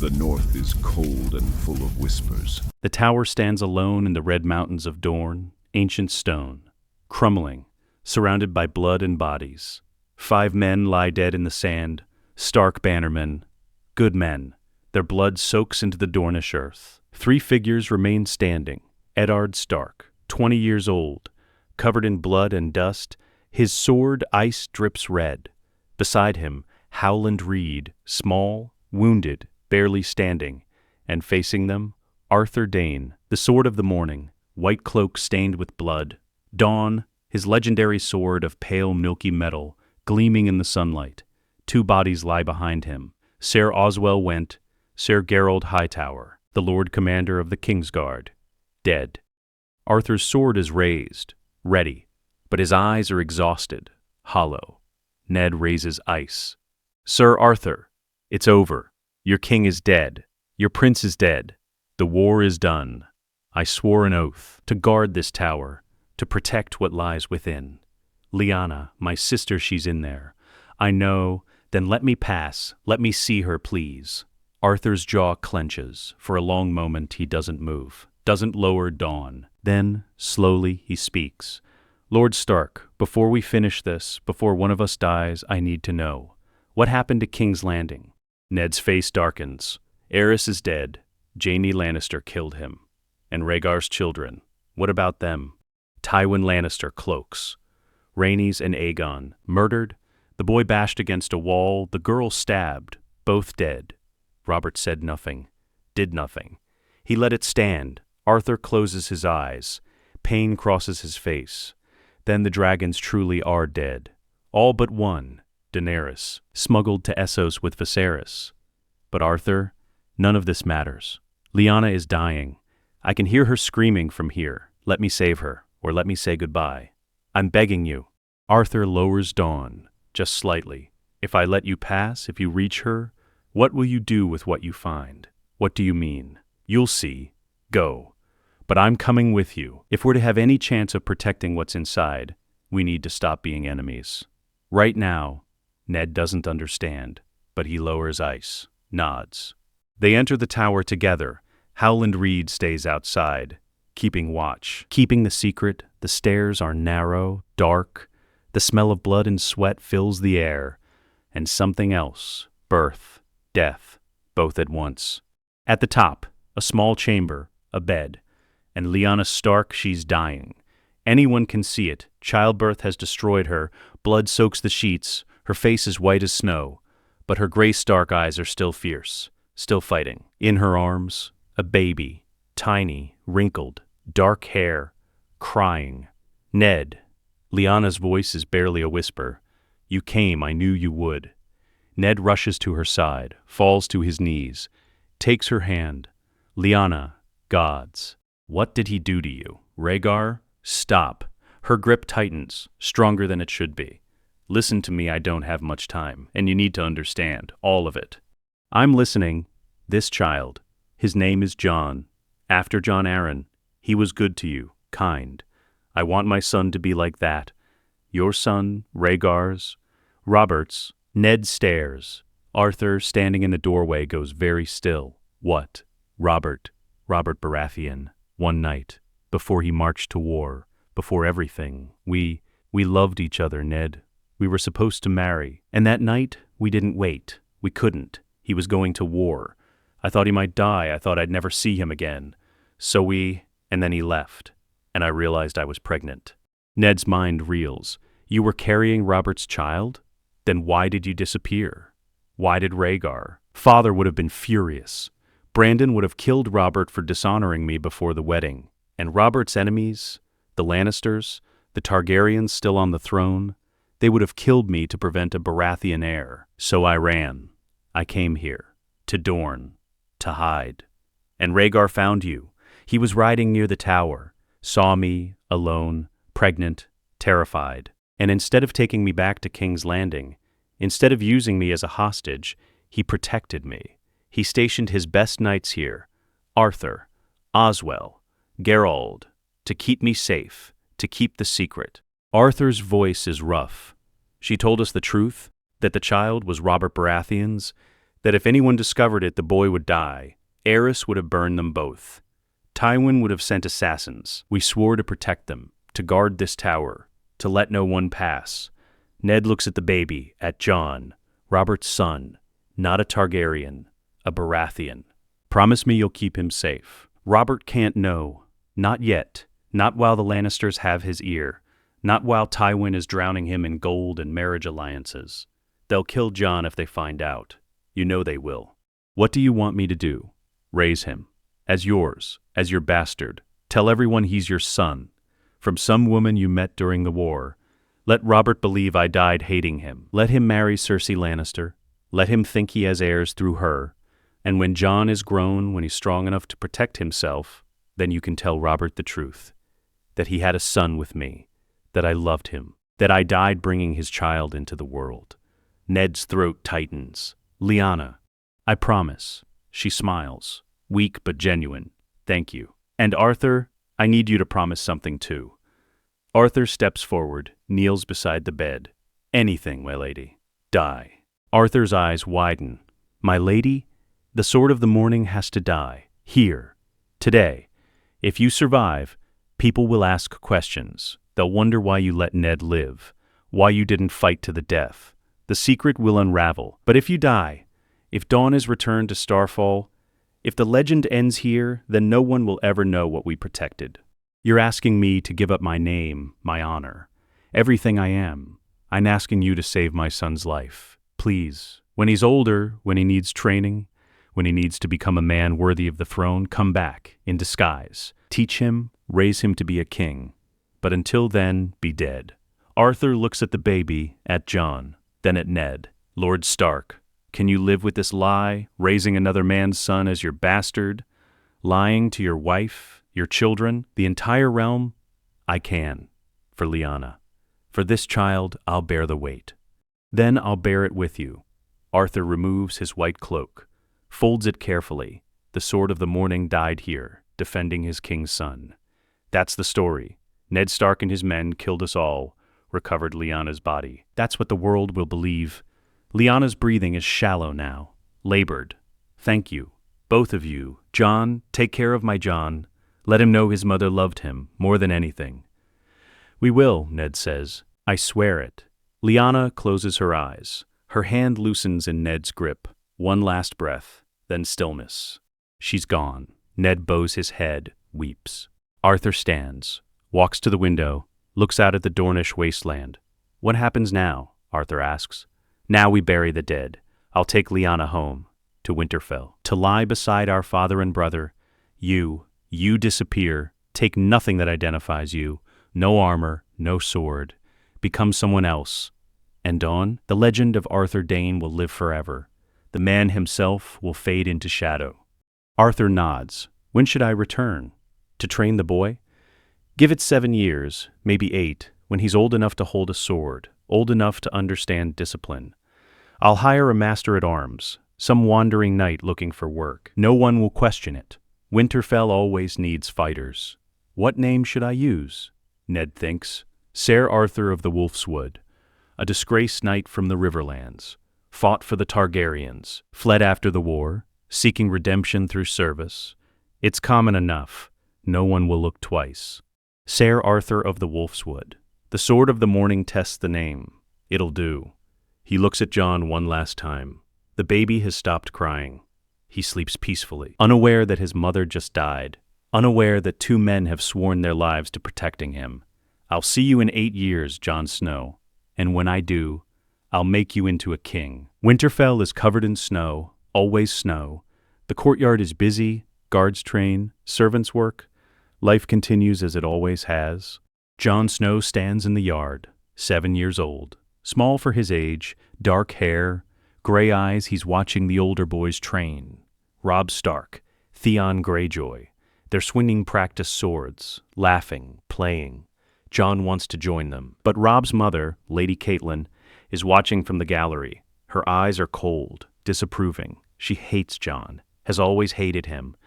The north is cold and full of whispers. The tower stands alone in the red mountains of Dorne, ancient stone, crumbling, surrounded by blood and bodies. 5 men lie dead in the sand, stark bannermen, good men. Their blood soaks into the Dornish earth. 3 figures remain standing. Eddard Stark, 20 years old, covered in blood and dust, his sword ice drips red. Beside him, Howland Reed, small, wounded, barely standing, and facing them, Arthur Dayne, the sword of the morning, white cloak stained with blood. Dawn, his legendary sword of pale milky metal, gleaming in the sunlight. 2 bodies lie behind him. Ser Oswell Went, Ser Gerald Hightower, the Lord Commander of the Kingsguard, dead. Arthur's sword is raised, ready, but his eyes are exhausted, hollow. Ned raises ice. Sir Arthur, it's over. Your king is dead. Your prince is dead. The war is done. I swore an oath to guard this tower, to protect what lies within. Lyanna, my sister, she's in there. I know, then let me pass. Let me see her, please. Arthur's jaw clenches. For a long moment he doesn't move, doesn't lower Dawn. Then, slowly, he speaks. Lord Stark, before we finish this, before one of us dies, I need to know. What happened to King's Landing? Ned's face darkens. Aerys is dead. Jaime Lannister killed him. And Rhaegar's children. What about them? Tywin Lannister cloaks. Rhaenys and Aegon, murdered. The boy bashed against a wall, the girl stabbed, both dead. Robert said nothing, did nothing. He let it stand. Arthur closes his eyes. Pain crosses his face. Then the dragons truly are dead. All but one, Daenerys, smuggled to Essos with Viserys. But Arthur, none of this matters. Lyanna is dying. I can hear her screaming from here. Let me save her, or let me say goodbye. I'm begging you. Arthur lowers Dawn, just slightly. If I let you pass, if you reach her, what will you do with what you find? What do you mean? You'll see. Go. But I'm coming with you. If we're to have any chance of protecting what's inside, we need to stop being enemies. Right now, Ned doesn't understand, but he lowers ice, nods. They enter the tower together. Howland Reed stays outside, keeping watch, keeping the secret. The stairs are narrow, dark. The smell of blood and sweat fills the air. And something else, birth, death, both at once. At the top, a small chamber, a bed. And Lyanna Stark, she's dying. Anyone can see it. Childbirth has destroyed her. Blood soaks the sheets. Her face is white as snow. But her gray Stark eyes are still fierce, still fighting. In her arms, a baby, tiny, wrinkled, dark hair, crying. Ned. Lyanna's voice is barely a whisper. You came, I knew you would. Ned rushes to her side, falls to his knees, takes her hand. Lyanna, gods. What did he do to you? Rhaegar? Stop. Her grip tightens, stronger than it should be. Listen to me, I don't have much time, and you need to understand, all of it. I'm listening. This child, his name is Jon. After Jon Arryn, he was good to you, kind. I want my son to be like that. Your son, Rhaegar's, Robert's. Ned stares. Arthur, standing in the doorway, goes very still. What? Robert Baratheon. One night, before he marched to war, before everything, we loved each other, Ned. We were supposed to marry. And that night, we didn't wait. We couldn't. He was going to war. I thought he might die. I thought I'd never see him again. And then he left. And I realized I was pregnant. Ned's mind reels. You were carrying Robert's child? Then why did you disappear? Why did Rhaegar? Father would have been furious. Brandon would have killed Robert for dishonoring me before the wedding. And Robert's enemies, the Lannisters, the Targaryens still on the throne, they would have killed me to prevent a Baratheon heir. So I ran. I came here, to Dorne, to hide. And Rhaegar found you. He was riding near the tower, saw me, alone, pregnant, terrified. And instead of taking me back to King's Landing, instead of using me as a hostage, he protected me. He stationed his best knights here, Arthur, Oswell, Gerald, to keep me safe, to keep the secret. Arthur's voice is rough. She told us the truth, that the child was Robert Baratheon's. that if anyone discovered it, the boy would die. Aerys would have burned them both. Tywin would have sent assassins. We swore to protect them, to guard this tower, to let no one pass. Ned looks at the baby, at Jon, Robert's son, not a Targaryen, a Baratheon. Promise me you'll keep him safe. Robert can't know. Not yet. Not while the Lannisters have his ear. Not while Tywin is drowning him in gold and marriage alliances. They'll kill Jon if they find out. You know they will. What do you want me to do? Raise him. As yours. As your bastard. Tell everyone he's your son. From some woman you met during the war. Let Robert believe I died hating him. Let him marry Cersei Lannister. Let him think he has heirs through her. And when Jon is grown, when he's strong enough to protect himself, then you can tell Robert the truth. That he had a son with me. That I loved him. That I died bringing his child into the world. Ned's throat tightens. Lyanna, I promise. She smiles. Weak but genuine. Thank you. And Arthur, I need you to promise something too. Arthur steps forward, kneels beside the bed. Anything, my lady. Die. Arthur's eyes widen. My lady, the sword of the morning has to die. Here. Today. If you survive, people will ask questions. They'll wonder why you let Ned live. Why you didn't fight to the death. The secret will unravel. But if you die, if Dawn is returned to Starfall, if the legend ends here, then no one will ever know what we protected. You're asking me to give up my name, my honor, everything I am. I'm asking you to save my son's life. Please, when he's older, when he needs training, when he needs to become a man worthy of the throne, come back, in disguise. Teach him, raise him to be a king. But until then, be dead. Arthur looks at the baby, at Jon, then at Ned. Lord Stark, can you live with this lie, raising another man's son as your bastard, lying to your wife, your children, the entire realm? I can, for Lyanna. For this child, I'll bear the weight. Then I'll bear it with you. Arthur removes his white cloak, folds it carefully. The sword of the morning died here, defending his king's son. That's the story. Ned Stark and his men killed us all, recovered Lyanna's body. That's what the world will believe. Lyanna's breathing is shallow now, labored. Thank you, both of you. Jon, take care of my Jon. Let him know his mother loved him more than anything. We will, Ned says. I swear it. Lyanna closes her eyes. Her hand loosens in Ned's grip. One last breath, then stillness. She's gone. Ned bows his head, weeps. Arthur stands, walks to the window, looks out at the Dornish wasteland. What happens now? Arthur asks. Now we bury the dead. I'll take Lyanna home, to Winterfell, to lie beside our father and brother. You disappear, take nothing that identifies you, no armor, no sword, become someone else. And Dawn, the legend of Arthur Dayne will live forever. The man himself will fade into shadow. Arthur nods. When should I return? To train the boy? Give it 7 years, maybe 8, when he's old enough to hold a sword, old enough to understand discipline. I'll hire a master-at-arms, some wandering knight looking for work. No one will question it. Winterfell always needs fighters. What name should I use? Ned thinks. Ser Arthur of the Wolfswood, a disgraced knight from the Riverlands, fought for the Targaryens, fled after the war, seeking redemption through service. It's common enough. No one will look twice. Ser Arthur of the Wolfswood. The sword of the morning tests the name. It'll do. He looks at Jon one last time. The baby has stopped crying. He sleeps peacefully, unaware that his mother just died, unaware that 2 men have sworn their lives to protecting him. I'll see you in 8 years, Jon Snow, and when I do, I'll make you into a king. Winterfell is covered in snow, always snow. The courtyard is busy, guards train, servants work. Life continues as it always has. Jon Snow stands in the yard, 7 years old, small for his age, dark hair, gray eyes. He's watching the older boys train. Robb Stark, Theon Greyjoy. They're swinging practice swords, laughing, playing. Jon wants to join them, but Robb's mother, Lady Catelyn, is watching from the gallery. Her eyes are cold, disapproving. She hates Jon, has always hated him,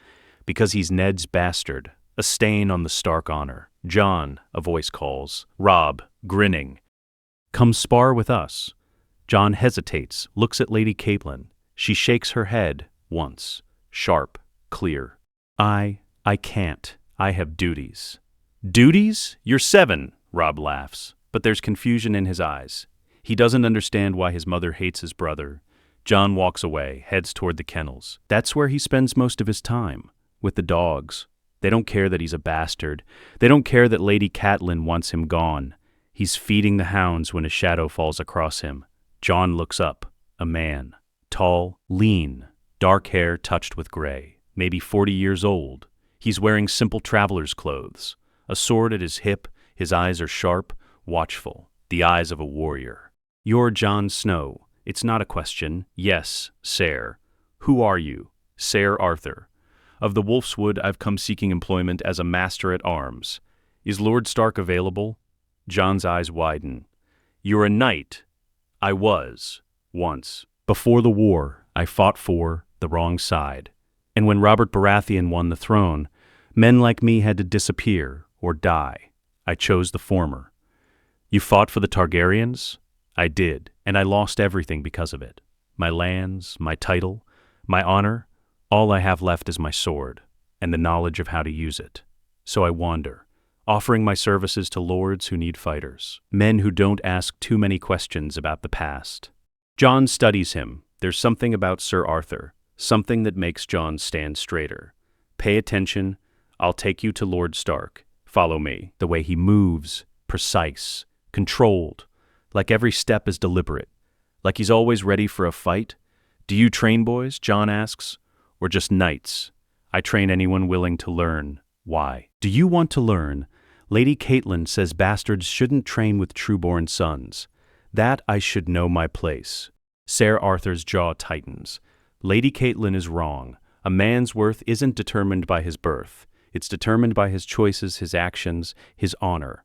because he's Ned's bastard, a stain on the Stark honor. Jon, a voice calls. Robb, grinning. Come spar with us. Jon hesitates, looks at Lady Catelyn. She shakes her head once, sharp, clear. I can't. I have duties. Duties? You're 7, Rob laughs, but there's confusion in his eyes. He doesn't understand why his mother hates his brother. Jon walks away, heads toward the kennels. That's where he spends most of his time, with the dogs. They don't care that he's a bastard. They don't care that Lady Catelyn wants him gone. He's feeding the hounds when a shadow falls across him. Jon looks up. A man. Tall, lean, dark hair touched with gray, maybe 40 years old. He's wearing simple traveler's clothes. A sword at his hip, his eyes are sharp, watchful, the eyes of a warrior. You're Jon Snow. It's not a question. Yes, Ser. Who are you? Ser Arthur. Of the Wolf's Wood, I've come seeking employment as a master at arms. Is Lord Stark available? Jon's eyes widen. You're a knight. I was, once. Before the war, I fought for the wrong side. And when Robert Baratheon won the throne, men like me had to disappear or die. I chose the former. You fought for the Targaryens? I did, and I lost everything because of it. My lands, my title, my honor, all I have left is my sword, and the knowledge of how to use it. So I wander, offering my services to lords who need fighters, men who don't ask too many questions about the past. Jon studies him. There's something about Ser Arthur, something that makes Jon stand straighter. Pay attention. I'll take you to Lord Stark. Follow me. The way he moves, precise, controlled, like every step is deliberate, like he's always ready for a fight. Do you train boys? Jon asks. Or just knights? I train anyone willing to learn. Why? Do you want to learn? Lady Catelyn says bastards shouldn't train with trueborn sons. That I should know my place. Ser Arthur's jaw tightens. Lady Catelyn is wrong. A man's worth isn't determined by his birth. It's determined by his choices, his actions, his honor.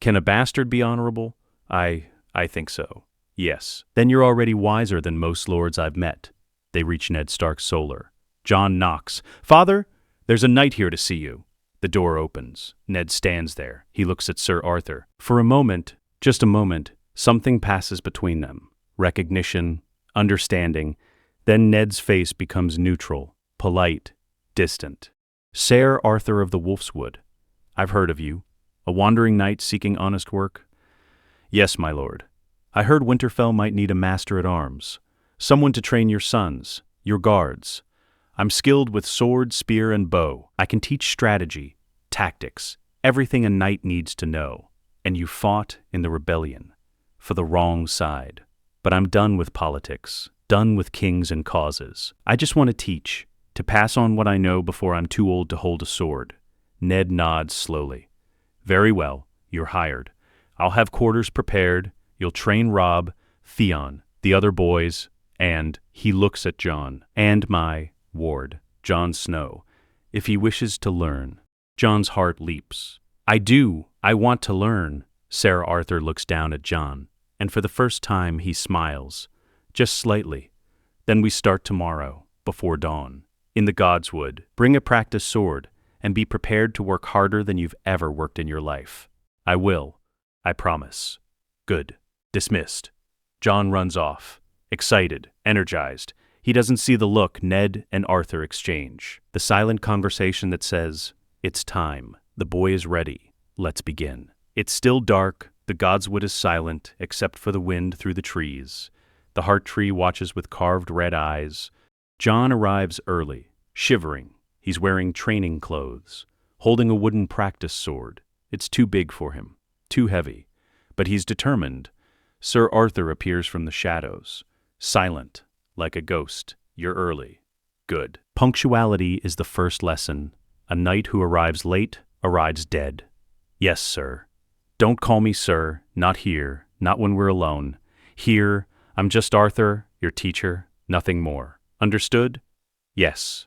Can a bastard be honorable? I think so. Yes. Then you're already wiser than most lords I've met. They reach Ned Stark's solar. Jon knocks. Father, there's a knight here to see you. The door opens. Ned stands there. He looks at Ser Arthur. For a moment, just a moment, something passes between them. Recognition, understanding. Then Ned's face becomes neutral, polite, distant. Ser Arthur of the Wolf's Wood. I've heard of you. A wandering knight seeking honest work? Yes, my lord. I heard Winterfell might need a master at arms. Someone to train your sons, your guards. I'm skilled with sword, spear, and bow. I can teach strategy, tactics, everything a knight needs to know. And you fought in the rebellion, for the wrong side. But I'm done with politics, done with kings and causes. I just want to teach, to pass on what I know before I'm too old to hold a sword. Ned nods slowly. Very well, you're hired. I'll have quarters prepared. You'll train Robb, Theon, the other boys, and, he looks at Jon, and my ward, Jon Snow, if he wishes to learn. Jon's heart leaps. I do. I want to learn. Ser Arthur looks down at Jon, and for the first time he smiles, just slightly. Then we start tomorrow, before dawn. In the God's Wood, bring a practice sword, and be prepared to work harder than you've ever worked in your life. I will. I promise. Good. Dismissed. Jon runs off, excited, energized. He doesn't see the look Ned and Arthur exchange, the silent conversation that says, it's time. The boy is ready. Let's begin. It's still dark. The God's Wood is silent, except for the wind through the trees. The heart tree watches with carved red eyes. Jon arrives early, shivering. He's wearing training clothes, holding a wooden practice sword. It's too big for him, too heavy. But he's determined. Ser Arthur appears from the shadows, silent, like a ghost. You're early. Good. Punctuality is the first lesson. A knight who arrives late arrives dead. Yes, sir. Don't call me sir, not here, not when we're alone. Here, I'm just Arthur, your teacher, nothing more. Understood? Yes.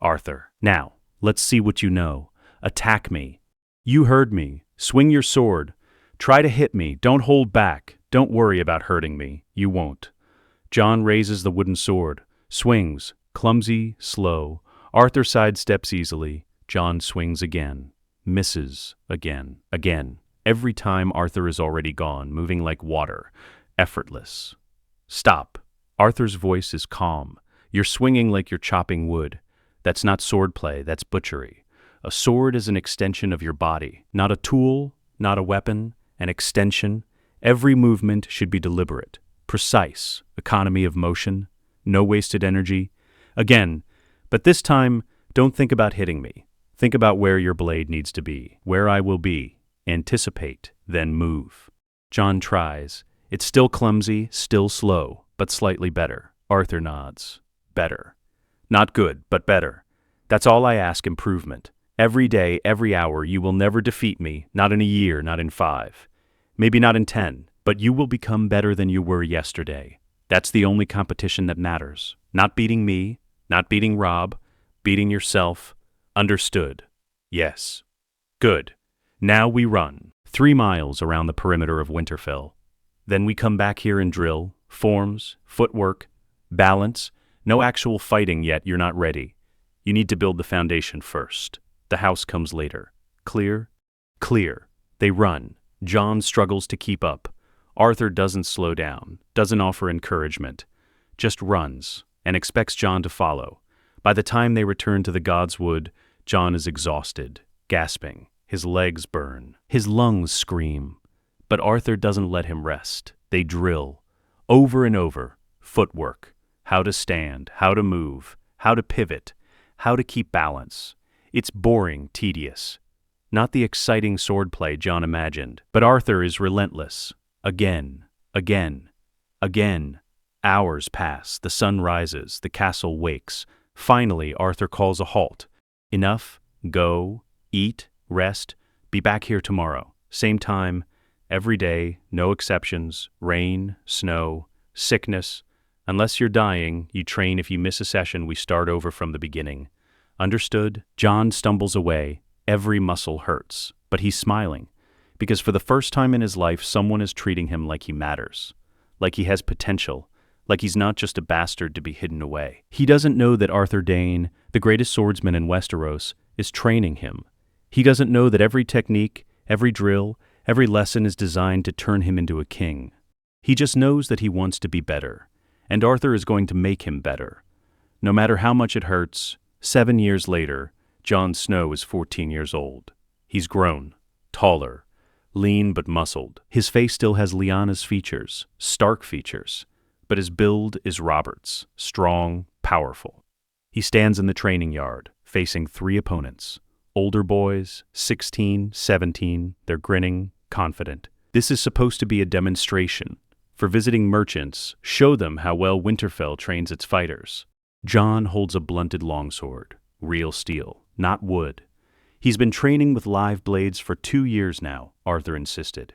Arthur. Now, let's see what you know. Attack me. You heard me. Swing your sword. Try to hit me. Don't hold back. Don't worry about hurting me. You won't. Jon raises the wooden sword, swings, clumsy, slow. Arthur sidesteps easily. Jon swings again, misses again, again. Every time Arthur is already gone, moving like water, effortless. Stop. Arthur's voice is calm. You're swinging like you're chopping wood. That's not swordplay, that's butchery. A sword is an extension of your body, not a tool, not a weapon, an extension. Every movement should be deliberate, precise, economy of motion, no wasted energy. Again, but this time, don't think about hitting me. Think about where your blade needs to be, where I will be. Anticipate, then move. Jon tries. It's still clumsy, still slow, but slightly better. Arthur nods. Better. Not good, but better. That's all I ask, improvement. Every day, every hour, you will never defeat me, not in a year, not in 5. Maybe not in 10, but you will become better than you were yesterday. That's the only competition that matters. Not beating me, not beating Rob, beating yourself. Understood. Yes. Good. Now we run. 3 miles around the perimeter of Winterfell. Then we come back here and drill. Forms, footwork, balance. No actual fighting yet, you're not ready. You need to build the foundation first. The house comes later. Clear? Clear. They run. Jon struggles to keep up. Arthur doesn't slow down, doesn't offer encouragement. Just runs, and expects Jon to follow. By the time they return to the God's Wood, Jon is exhausted, gasping. His legs burn. His lungs scream. But Arthur doesn't let him rest. They drill. Over and over. Footwork. How to stand, how to move, how to pivot, how to keep balance. It's boring, tedious. Not the exciting swordplay Jon imagined. But Arthur is relentless. Again, again, again. Hours pass, the sun rises, the castle wakes. Finally, Arthur calls a halt. Enough, go, eat, rest, be back here tomorrow. Same time, every day, no exceptions, rain, snow, sickness. Unless you're dying, you train. If you miss a session, we start over from the beginning. Understood? Jon stumbles away. Every muscle hurts, but he's smiling, because for the first time in his life, someone is treating him like he matters, like he has potential, like he's not just a bastard to be hidden away. He doesn't know that Arthur Dayne, the greatest swordsman in Westeros, is training him. He doesn't know that every technique, every drill, every lesson is designed to turn him into a king. He just knows that he wants to be better, and Arthur is going to make him better. No matter how much it hurts, 7 years later, Jon Snow is 14 years old. He's grown, taller, lean but muscled. His face still has Lyanna's features, stark features, but his build is Robert's, strong, powerful. He stands in the training yard, facing 3 opponents. Older boys, 16, 17, they're grinning, confident. This is supposed to be a demonstration. For visiting merchants, show them how well Winterfell trains its fighters. Jon holds a blunted longsword, real steel, not wood. He's been training with live blades for 2 years now, Arthur insisted.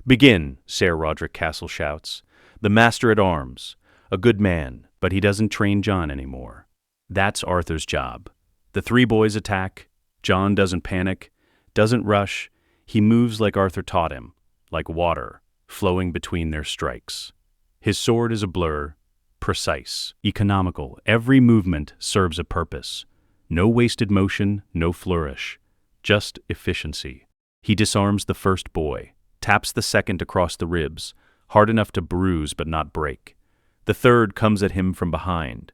Begin, Ser Roderick Castle shouts. The master at arms, a good man, but he doesn't train Jon anymore. That's Arthur's job. The 3 boys attack. Jon doesn't panic, doesn't rush. He moves like Arthur taught him, like water, flowing between their strikes. His sword is a blur, precise, economical. Every movement serves a purpose. No wasted motion, no flourish, just efficiency. He disarms the first boy, taps the second across the ribs, hard enough to bruise but not break. The third comes at him from behind.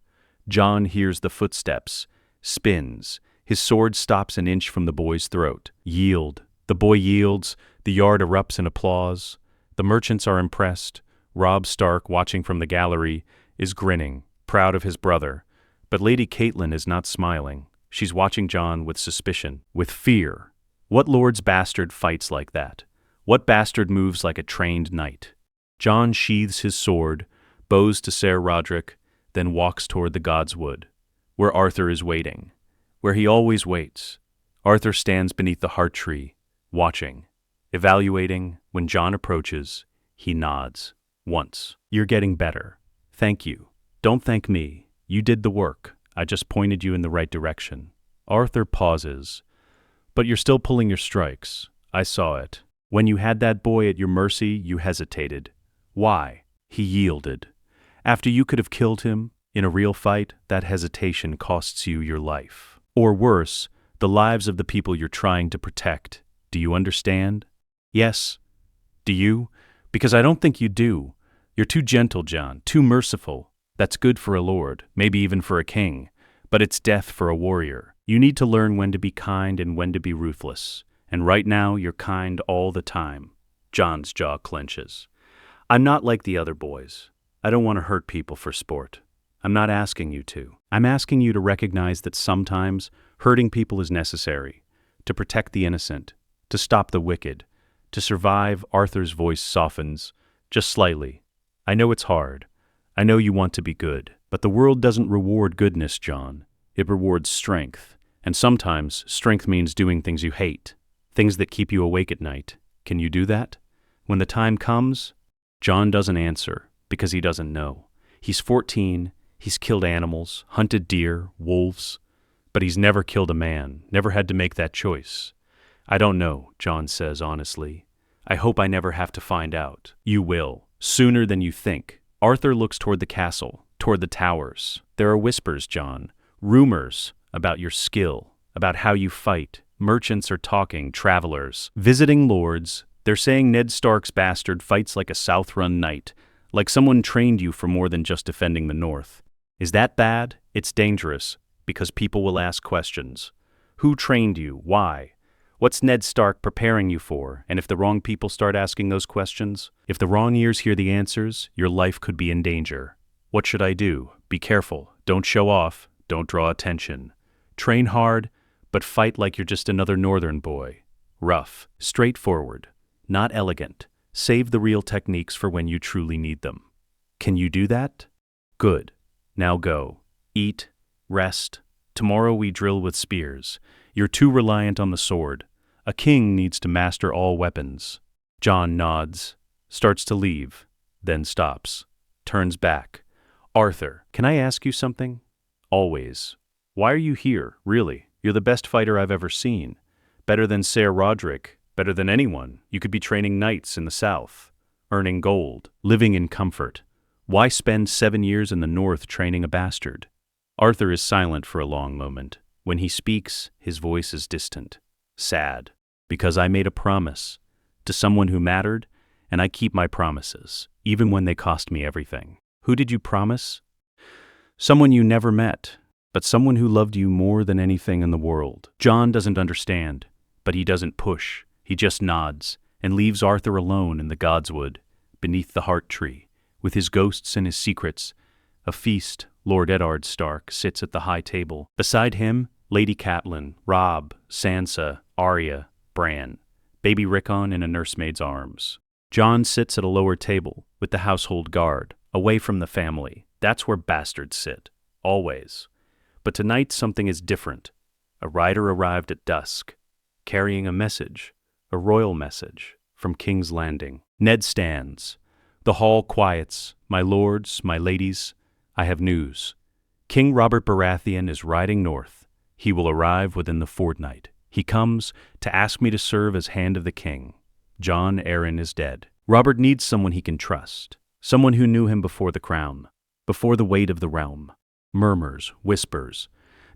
Jon hears the footsteps, spins. His sword stops an inch from the boy's throat. Yield. The boy yields. The yard erupts in applause. The merchants are impressed. Robb Stark, watching from the gallery, is grinning, proud of his brother. But Lady Catelyn is not smiling. She's watching Jon with suspicion, with fear. What lord's bastard fights like that? What bastard moves like a trained knight? Jon sheathes his sword, bows to Ser Roderick, then walks toward the God's Wood, where Arthur is waiting, where he always waits. Arthur stands beneath the heart tree, watching, evaluating. When Jon approaches, he nods. Once. You're getting better. Thank you. Don't thank me. You did the work. I just pointed you in the right direction. Arthur pauses. But you're still pulling your strikes. I saw it. When you had that boy at your mercy, you hesitated. Why? He yielded. After you could have killed him, in a real fight, that hesitation costs you your life. Or worse, the lives of the people you're trying to protect. Do you understand? Yes. Do you? Because I don't think you do. You're too gentle, Jon, too merciful. That's good for a lord, maybe even for a king, but it's death for a warrior. You need to learn when to be kind and when to be ruthless. And right now, you're kind all the time. Jon's jaw clenches. I'm not like the other boys. I don't want to hurt people for sport. I'm not asking you to. I'm asking you to recognize that sometimes hurting people is necessary, to protect the innocent, to stop the wicked, to survive. Arthur's voice softens, just slightly. I know it's hard. I know you want to be good, but the world doesn't reward goodness, Jon. It rewards strength, and sometimes strength means doing things you hate, things that keep you awake at night. Can you do that? When the time comes? Jon doesn't answer, because he doesn't know. He's 14, he's killed animals, hunted deer, wolves, but he's never killed a man, never had to make that choice. I don't know, Jon says honestly. I hope I never have to find out. You will, sooner than you think. Arthur looks toward the castle, toward the towers. There are whispers, Jon, rumors about your skill, about how you fight. Merchants are talking, travelers, visiting lords. They're saying Ned Stark's bastard fights like a South-run knight, like someone trained you for more than just defending the North. Is that bad? It's dangerous, because people will ask questions. Who trained you? Why? What's Ned Stark preparing you for? And if the wrong people start asking those questions, if the wrong ears hear the answers, your life could be in danger. What should I do? Be careful. Don't show off. Don't draw attention. Train hard, but fight like you're just another northern boy. Rough, straightforward, not elegant. Save the real techniques for when you truly need them. Can you do that? Good. Now go. Eat. Rest. Tomorrow we drill with spears. You're too reliant on the sword. A king needs to master all weapons. Jon nods, starts to leave, then stops, turns back. Arthur, can I ask you something? Always. Why are you here, really? You're the best fighter I've ever seen. Better than Ser Roderick, better than anyone. You could be training knights in the south, earning gold, living in comfort. Why spend 7 years in the north training a bastard? Arthur is silent for a long moment. When he speaks, his voice is distant, sad. Because I made a promise to someone who mattered, and I keep my promises, even when they cost me everything. Who did you promise? Someone you never met, but someone who loved you more than anything in the world. Jon doesn't understand, but he doesn't push. He just nods and leaves Arthur alone in the Godswood, beneath the heart tree, with his ghosts and his secrets. A feast. Lord Eddard Stark sits at the high table. Beside him, Lady Catelyn, Robb, Sansa, Arya, Bran, baby Rickon in a nursemaid's arms. Jon sits at a lower table with the household guard, away from the family. That's where bastards sit, always. But tonight something is different. A rider arrived at dusk, carrying a message, a royal message, from King's Landing. Ned stands. The hall quiets. My lords, my ladies, I have news. King Robert Baratheon is riding north. He will arrive within the fortnight. He comes to ask me to serve as Hand of the King. Jon Arryn is dead. Robert needs someone he can trust, someone who knew him before the crown, before the weight of the realm. Murmurs, whispers.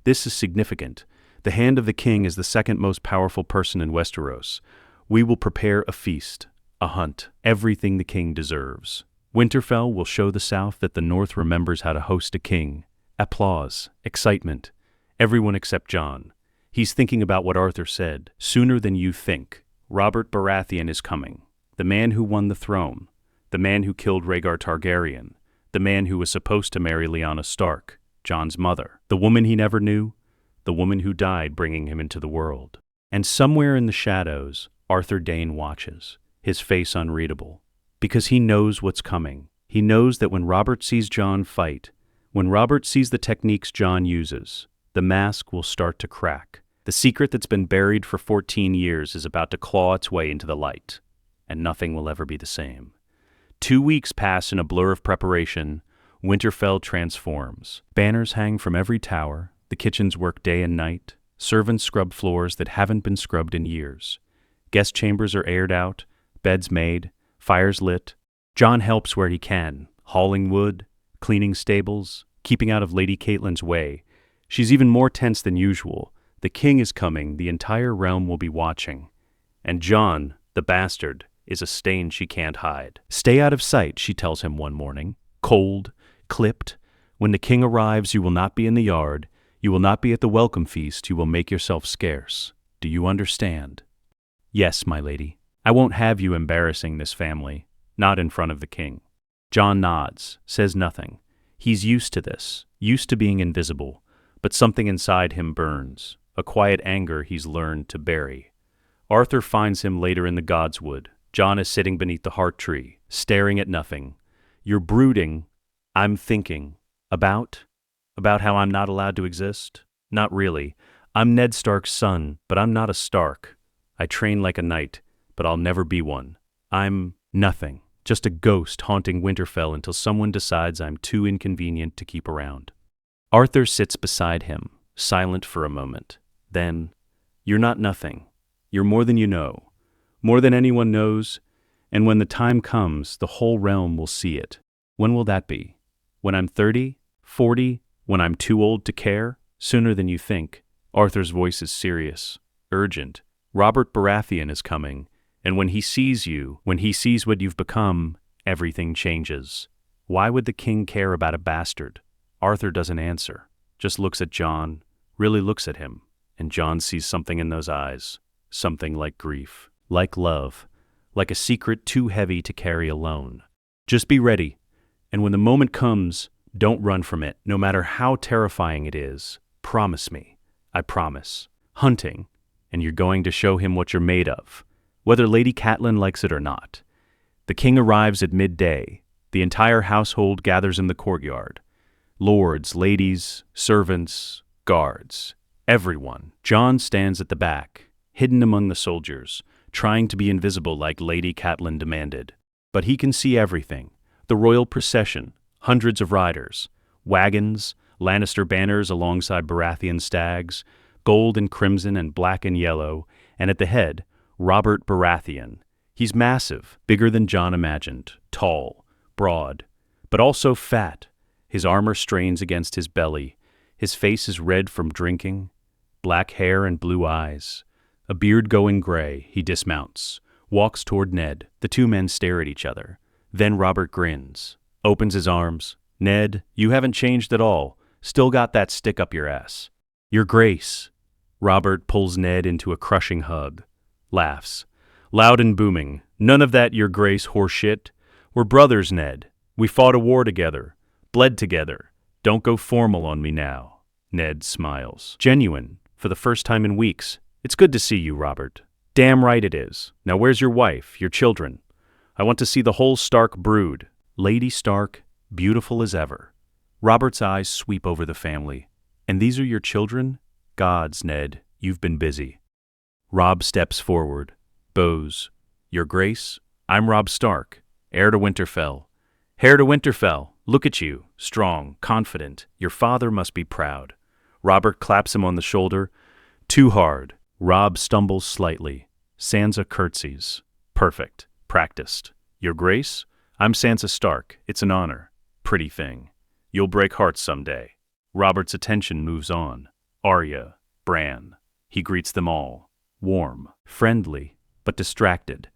This is significant. The Hand of the King is the second most powerful person in Westeros. We will prepare a feast, a hunt, everything the king deserves. Winterfell will show the South that the North remembers how to host a king. Applause, excitement. Everyone except Jon. He's thinking about what Arthur said. Sooner than you think. Robert Baratheon is coming. The man who won the throne. The man who killed Rhaegar Targaryen. The man who was supposed to marry Lyanna Stark, Jon's mother. The woman he never knew. The woman who died bringing him into the world. And somewhere in the shadows, Arthur Dayne watches, his face unreadable. Because he knows what's coming. He knows that when Robert sees Jon fight, when Robert sees the techniques Jon uses, the mask will start to crack. The secret that's been buried for 14 years is about to claw its way into the light, and nothing will ever be the same. 2 weeks pass in a blur of preparation. Winterfell transforms. Banners hang from every tower. The kitchens work day and night. Servants scrub floors that haven't been scrubbed in years. Guest chambers are aired out, beds made, fires lit. Jon helps where he can, hauling wood, cleaning stables, keeping out of Lady Catelyn's way. She's even more tense than usual. The king is coming, the entire realm will be watching. And Jon, the bastard, is a stain she can't hide. Stay out of sight, she tells him one morning. Cold, clipped, When the king arrives, you will not be in the yard. You will not be at the welcome feast. You will make yourself scarce. Do you understand?" "Yes, my lady. I won't have you embarrassing this family. Not in front of the king." Jon nods, says nothing. He's used to this, used to being invisible, but something inside him burns, a quiet anger he's learned to bury. Arthur finds him later in the Godswood. Jon is sitting beneath the heart tree, staring at nothing. "You're brooding. I'm thinking. About how I'm not allowed to exist? Not really. I'm Ned Stark's son, but I'm not a Stark. I train like a knight, but I'll never be one. I'm nothing. Just a ghost haunting Winterfell until someone decides I'm too inconvenient to keep around." Arthur sits beside him, silent for a moment. Then, "You're not nothing. You're more than you know, more than anyone knows, and when the time comes, the whole realm will see it. When will that be? When I'm 30, 40, when I'm too old to care? Sooner than you think." Arthur's voice is serious, urgent. "Robert Baratheon is coming, and when he sees you, when he sees what you've become, everything changes. Why would the king care about a bastard?" Arthur doesn't answer, just looks at Jon, really looks at him, and Jon sees something in those eyes, something like grief, like love, like a secret too heavy to carry alone. "Just be ready, and when the moment comes, don't run from it, no matter how terrifying it is. Promise me." "I promise. Hunting, and you're going to show him what you're made of, whether Lady Catelyn likes it or not." The king arrives at midday. The entire household gathers in the courtyard. Lords, ladies, servants, guards, everyone. Jon stands at the back, hidden among the soldiers, trying to be invisible like Lady Catelyn demanded. But he can see everything. The royal procession, hundreds of riders, wagons, Lannister banners alongside Baratheon stags, gold and crimson and black and yellow, and at the head, Robert Baratheon. He's massive, bigger than Jon imagined, tall, broad, but also fat. His armor strains against his belly. His face is red from drinking, black hair and blue eyes. A beard going gray, he dismounts, walks toward Ned. The two men stare at each other. Then Robert grins, opens his arms. "Ned, you haven't changed at all. Still got that stick up your ass." "Your Grace." Robert pulls Ned into a crushing hug, laughs, loud and booming. "None of that, Your Grace, horseshit. We're brothers, Ned. We fought a war together, bled together. Don't go formal on me now." Ned smiles. "Genuine, for the first time in weeks. It's good to see you, Robert." "Damn right it is. Now where's your wife, your children? I want to see the whole Stark brood." Lady Stark, beautiful as ever. Robert's eyes sweep over the family. "And these are your children? Gods, Ned, you've been busy." Robb steps forward, bows. "Your Grace, I'm Robb Stark, heir to Winterfell." "Heir to Winterfell, look at you, strong, confident. Your father must be proud." Robert claps him on the shoulder. "Too hard." Robb stumbles slightly. Sansa curtsies. "Perfect. Practiced." "Your Grace, I'm Sansa Stark. It's an honor." "Pretty thing. You'll break hearts someday." Robert's attention moves on. Arya, Bran. He greets them all. Warm, friendly, but distracted.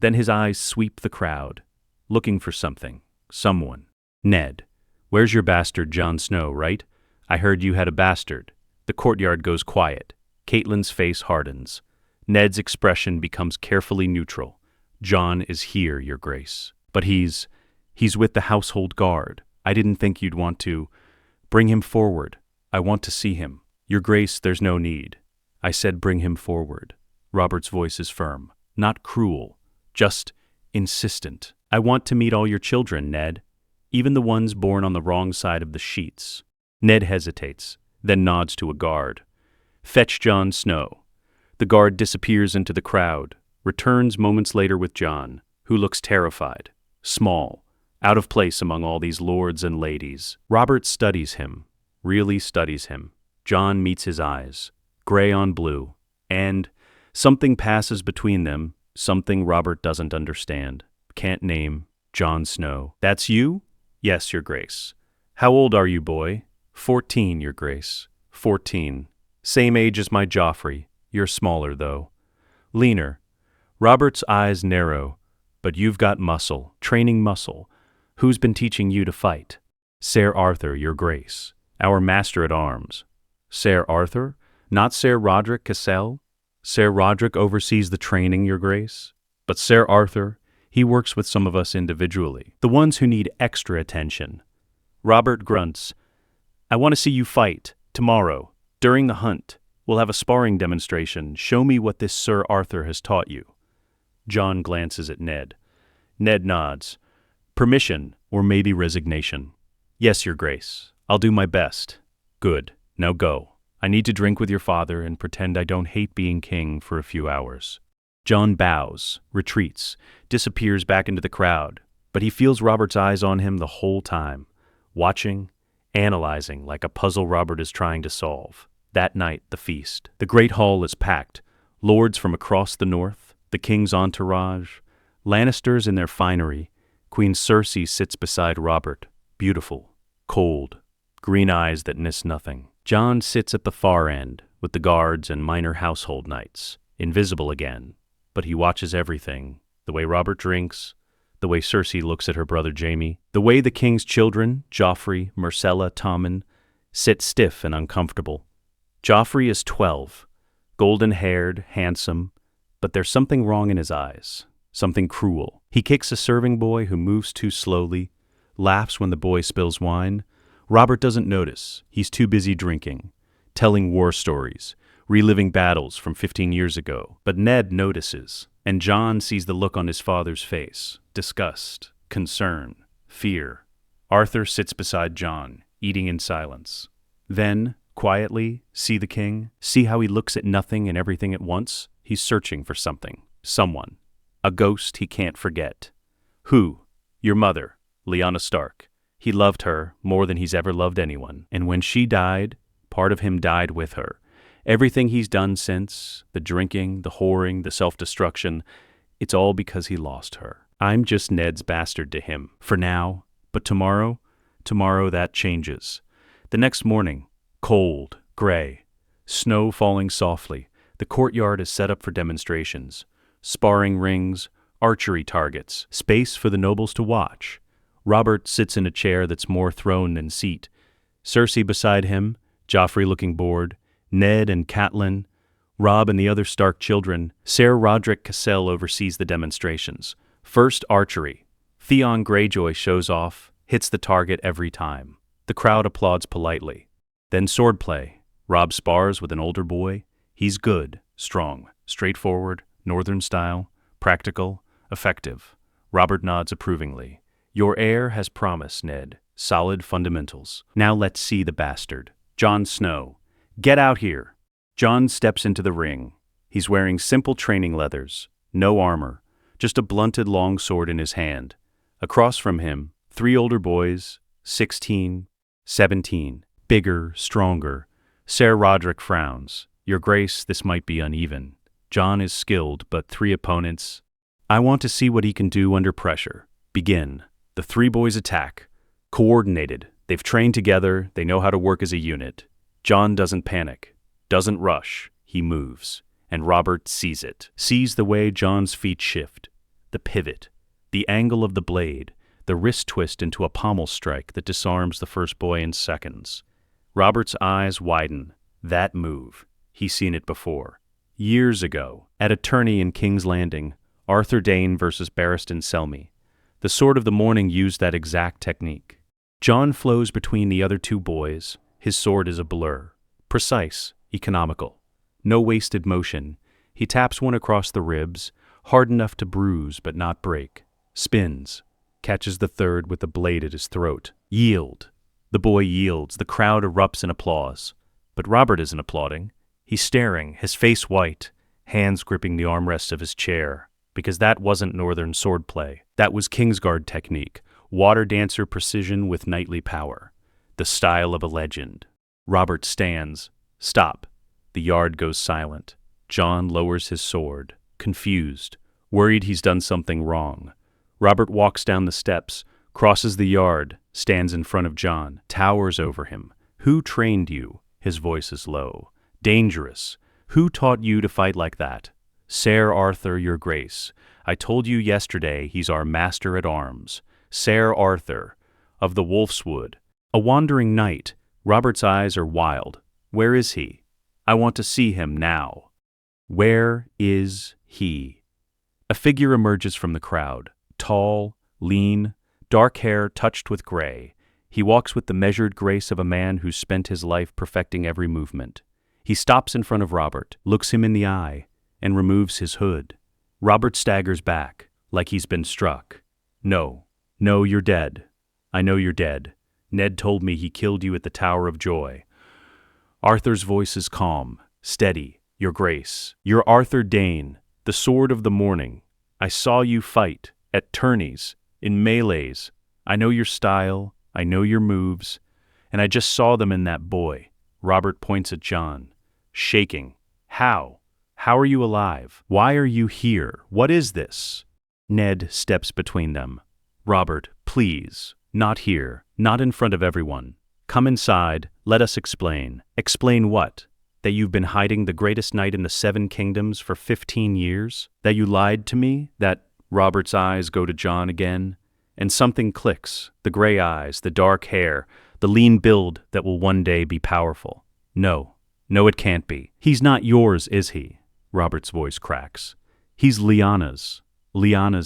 Then his eyes sweep the crowd, looking for something, someone. "Ned, where's your bastard Jon Snow, right? I heard you had a bastard." The courtyard goes quiet. Catelyn's face hardens. Ned's expression becomes carefully neutral. "Jon is here, Your Grace. But he's with the household guard. I didn't think you'd want to. Bring him forward. I want to see him." "Your Grace, there's no need." I said bring him forward. Robert's voice is firm, not cruel, just insistent. "I want to meet all your children, Ned, even the ones born on the wrong side of the sheets." Ned hesitates, then nods to a guard. "Fetch Jon Snow." The guard disappears into the crowd, returns moments later with Jon, who looks terrified, small, out of place among all these lords and ladies. Robert studies him, really studies him. Jon meets his eyes, gray on blue, and something passes between them, something Robert doesn't understand, can't name. "Jon Snow. That's you?" "Yes, Your Grace." "How old are you, boy?" 14, Your Grace." 14. Same age as my Joffrey. You're smaller, though. Leaner. Robert's eyes narrow. "But you've got muscle, training muscle. Who's been teaching you to fight?" Ser Arthur, your grace, our master at arms. Ser Arthur? Not Ser Roderick Cassel? Ser Roderick oversees the training, your grace. But Ser Arthur, he works with some of us individually, the ones who need extra attention. Robert grunts. I want to see you fight, tomorrow, during the hunt. We'll have a sparring demonstration. Show me what this Ser Arthur has taught you. Jon glances at Ned. Ned nods. Permission, or maybe resignation. Yes, your grace. I'll do my best. Good. Now go. I need to drink with your father and pretend I don't hate being king for a few hours. Jon bows, retreats, disappears back into the crowd, but he feels Robert's eyes on him the whole time, watching, analyzing like a puzzle Robert is trying to solve. That night, the feast. The great hall is packed. Lords from across the north, the king's entourage, Lannisters in their finery. Queen Cersei sits beside Robert, beautiful, cold, green eyes that miss nothing. Jon sits at the far end, with the guards and minor household knights, invisible again, but he watches everything, the way Robert drinks, the way Cersei looks at her brother Jaime, the way the king's children, Joffrey, Myrcella, Tommen, sit stiff and uncomfortable. Joffrey is 12, golden-haired, handsome, but there's something wrong in his eyes, something cruel. He kicks a serving boy who moves too slowly, laughs when the boy spills wine. Robert doesn't notice. He's too busy drinking, telling war stories, reliving battles from 15 years ago. But Ned notices, and Jon sees the look on his father's face, disgust, concern, fear. Arthur sits beside Jon, eating in silence. Then, quietly, see the king? See how he looks at nothing and everything at once? He's searching for something, someone. A ghost he can't forget. Who? Your mother, Lyanna Stark. He loved her more than he's ever loved anyone. And when she died, part of him died with her. Everything he's done since, the drinking, the whoring, the self-destruction, it's all because he lost her. I'm just Ned's bastard to him, for now. But tomorrow that changes. The next morning, cold, gray, snow falling softly. The courtyard is set up for demonstrations. Sparring rings, archery targets, space for the nobles to watch. Robert sits in a chair that's more throne than seat. Cersei beside him, Joffrey looking bored, Ned and Catelyn, Robb and the other Stark children. Ser Roderick Cassel oversees the demonstrations. First, archery. Theon Greyjoy shows off, hits the target every time. The crowd applauds politely. Then swordplay. Robb spars with an older boy. He's good, strong, straightforward, northern style, practical, effective. Robert nods approvingly. Your heir has promise, Ned. Solid fundamentals. Now let's see the bastard. Jon Snow. Get out here. Jon steps into the ring. He's wearing simple training leathers, no armor, just a blunted long sword in his hand. Across from him, 3 older boys, 16, 17, bigger, stronger. Ser Roderick frowns. Your grace, this might be uneven. Jon is skilled, but 3 opponents. I want to see what he can do under pressure. Begin. The 3 boys attack. Coordinated. They've trained together. They know how to work as a unit. Jon doesn't panic, doesn't rush. He moves. And Robert sees it. Sees the way Jon's feet shift. The pivot. The angle of the blade. The wrist twist into a pommel strike that disarms the first boy in seconds. Robert's eyes widen. That move. He's seen it before. Years ago, at a tourney in King's Landing, Arthur Dayne versus Barristan Selmy. The Sword of the Morning used that exact technique. Jon flows between the other 2 boys. His sword is a blur. Precise, economical. No wasted motion. He taps one across the ribs, hard enough to bruise but not break. Spins. Catches the third with the blade at his throat. Yield. The boy yields. The crowd erupts in applause. But Robert isn't applauding. He's staring, his face white, hands gripping the armrest of his chair. Because that wasn't northern swordplay. That was Kingsguard technique, water dancer precision with knightly power. The style of a legend. Robert stands. Stop. The yard goes silent. Jon lowers his sword, confused, worried he's done something wrong. Robert walks down the steps, crosses the yard, stands in front of Jon, towers over him. Who trained you? His voice is low. Dangerous. Who taught you to fight like that? Ser Arthur, your grace. I told you yesterday he's our master at arms. Ser Arthur, of the Wolf's Wood. A wandering knight. Robert's eyes are wild. Where is he? I want to see him now. Where is he? A figure emerges from the crowd. Tall, lean, dark hair touched with gray. He walks with the measured grace of a man who's spent his life perfecting every movement. He stops in front of Robert, looks him in the eye, and removes his hood. Robert staggers back, like he's been struck. No, you're dead. I know you're dead. Ned told me he killed you at the Tower of Joy. Arthur's voice is calm, steady. Your Grace, you're Arthur Dayne, the Sword of the Morning. I saw you fight, at tourneys, in melees. I know your style, I know your moves, and I just saw them in that boy. Robert points at Jon, shaking. How? How are you alive? Why are you here? What is this? Ned steps between them. Robert, please, not here, not in front of everyone. Come inside, let us explain. Explain what? That you've been hiding the greatest knight in the 7 kingdoms for 15 years? That you lied to me? That Robert's eyes go to Jon again, and something clicks, the gray eyes, the dark hair, the lean build that will one day be powerful. No, it can't be. He's not yours, is he? Robert's voice cracks. He's Lyanna's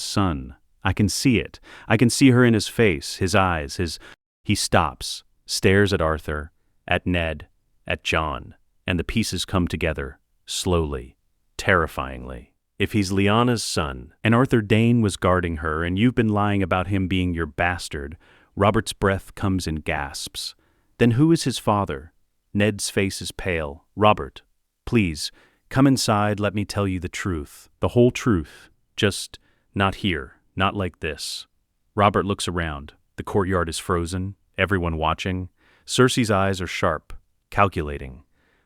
son. I can see it. I can see her in his face, his eyes, He stops, stares at Arthur, at Ned, at Jon. And the pieces come together, slowly, terrifyingly. If he's Lyanna's son, and Arthur Dayne was guarding her, and you've been lying about him being your bastard, Robert's breath comes in gasps. Then who is his father? Ned's face is pale. Robert, please, come inside, let me tell you the truth. The whole truth. Just not here, not like this. Robert looks around. The courtyard is frozen, everyone watching. Cersei's eyes are sharp, calculating.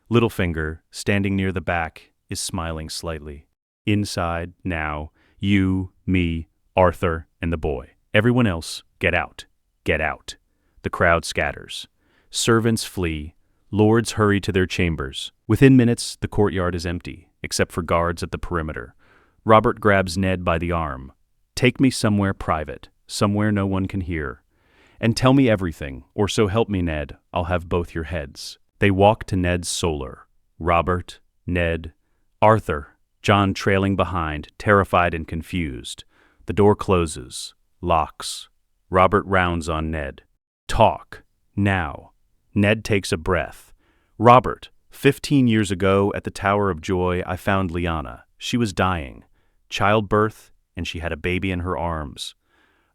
Littlefinger, standing near the back, is smiling slightly. Inside, now, you, me, Arthur, and the boy. Everyone else, get out. Get out. The crowd scatters. Servants flee. Lords hurry to their chambers. Within minutes, the courtyard is empty, except for guards at the perimeter. Robert grabs Ned by the arm. Take me somewhere private, somewhere no one can hear. And tell me everything, or so help me, Ned, I'll have both your heads. They walk to Ned's solar. Robert, Ned, Arthur, Jon trailing behind, terrified and confused. The door closes, locks. Robert rounds on Ned. Talk, now. Ned takes a breath. Robert, 15 years ago at the Tower of Joy, I found Lyanna. She was dying. Childbirth, and she had a baby in her arms.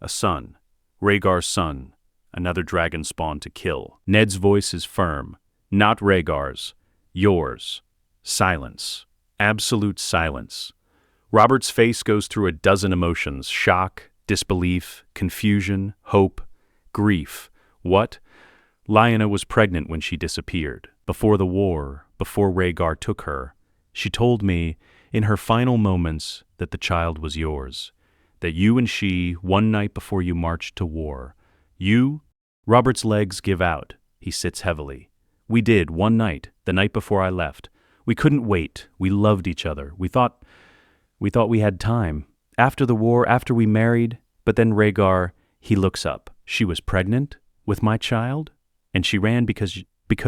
A son, Rhaegar's son, another dragon spawn to kill. Ned's voice is firm. Not Rhaegar's. Yours. Silence. Absolute silence. Robert's face goes through a dozen emotions: shock, disbelief, confusion, hope, grief. What? Lyanna was pregnant when she disappeared. Before the war, before Rhaegar took her, she told me, in her final moments, that the child was yours. That you and she, one night before you marched to war. You? Robert's legs give out. He sits heavily. We did, one night, the night before I left. We couldn't wait. We loved each other. We thought we had time. After the war, after we married, but then Rhaegar, he looks up. She was pregnant? With my child? And she ran because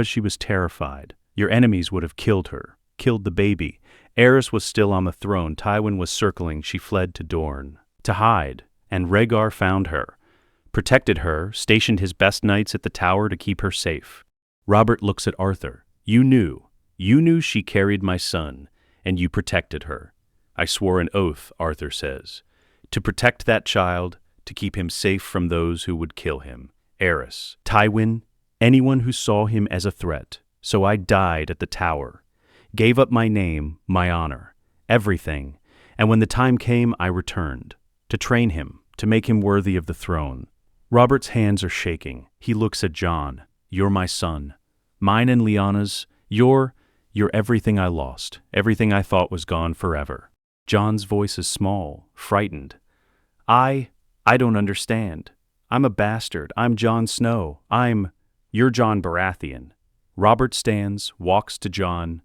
she was terrified. Your enemies would have killed her, killed the baby. Aerys was still on the throne. Tywin was circling. She fled to Dorne. To hide. And Rhaegar found her. Protected her, stationed his best knights at the tower to keep her safe. Robert looks at Arthur. You knew she carried my son, and you protected her. I swore an oath, Arthur says, to protect that child, to keep him safe from those who would kill him. Aerys, Tywin, anyone who saw him as a threat. So I died at the tower, gave up my name, my honor, everything, and when the time came, I returned, to train him, to make him worthy of the throne. Robert's hands are shaking. He looks at Jon. You're my son. Mine and Lyanna's. You're everything I lost, everything I thought was gone forever. Jon's voice is small, frightened. I don't understand. I'm a bastard. I'm Jon Snow. You're Robert Baratheon. Robert stands, walks to Jon,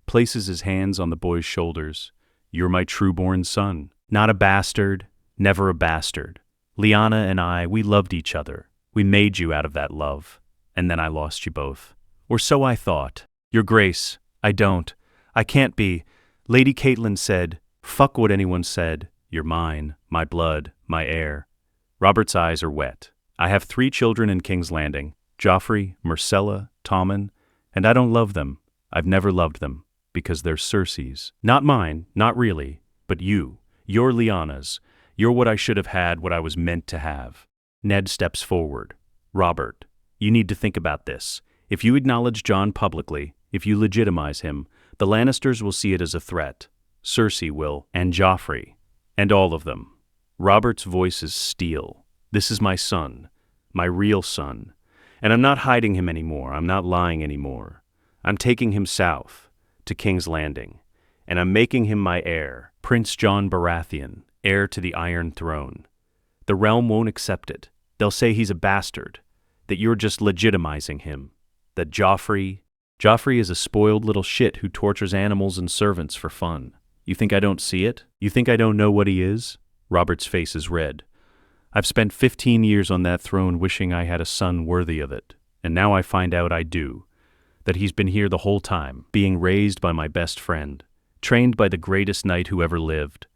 places his hands on the boy's shoulders. You're my trueborn son. Not a bastard, never a bastard. Lyanna and I, we loved each other. We made you out of that love. and then I lost you both. Or so I thought. Your Grace, I don't. I can't be. Lady Catelyn said, fuck what anyone said. You're mine, my blood, my heir. Robert's eyes are wet. I have 3 children in King's Landing, Joffrey, Myrcella, Tommen, and I don't love them. I've never loved them, because they're Cersei's. Not mine, not really, but you. You're Lyanna's. You're what I should have had, what I was meant to have. Ned steps forward. Robert, you need to think about this. If you acknowledge Jon publicly, if you legitimize him, the Lannisters will see it as a threat. Cersei will, and Joffrey, and all of them. Robert's voice is steel. This is my son, my real son. And I'm not hiding him anymore. I'm not lying anymore. I'm taking him south, to King's Landing, and I'm making him my heir, Prince Jon Baratheon, heir to the Iron Throne. The realm won't accept it. They'll say he's a bastard, that you're just legitimizing him, that Joffrey is a spoiled little shit who tortures animals and servants for fun. You think I don't see it? You think I don't know what he is? Robert's face is red. I've spent 15 years on that throne wishing I had a son worthy of it, and now I find out I do. That he's been here the whole time, being raised by my best friend, trained by the greatest knight who ever lived,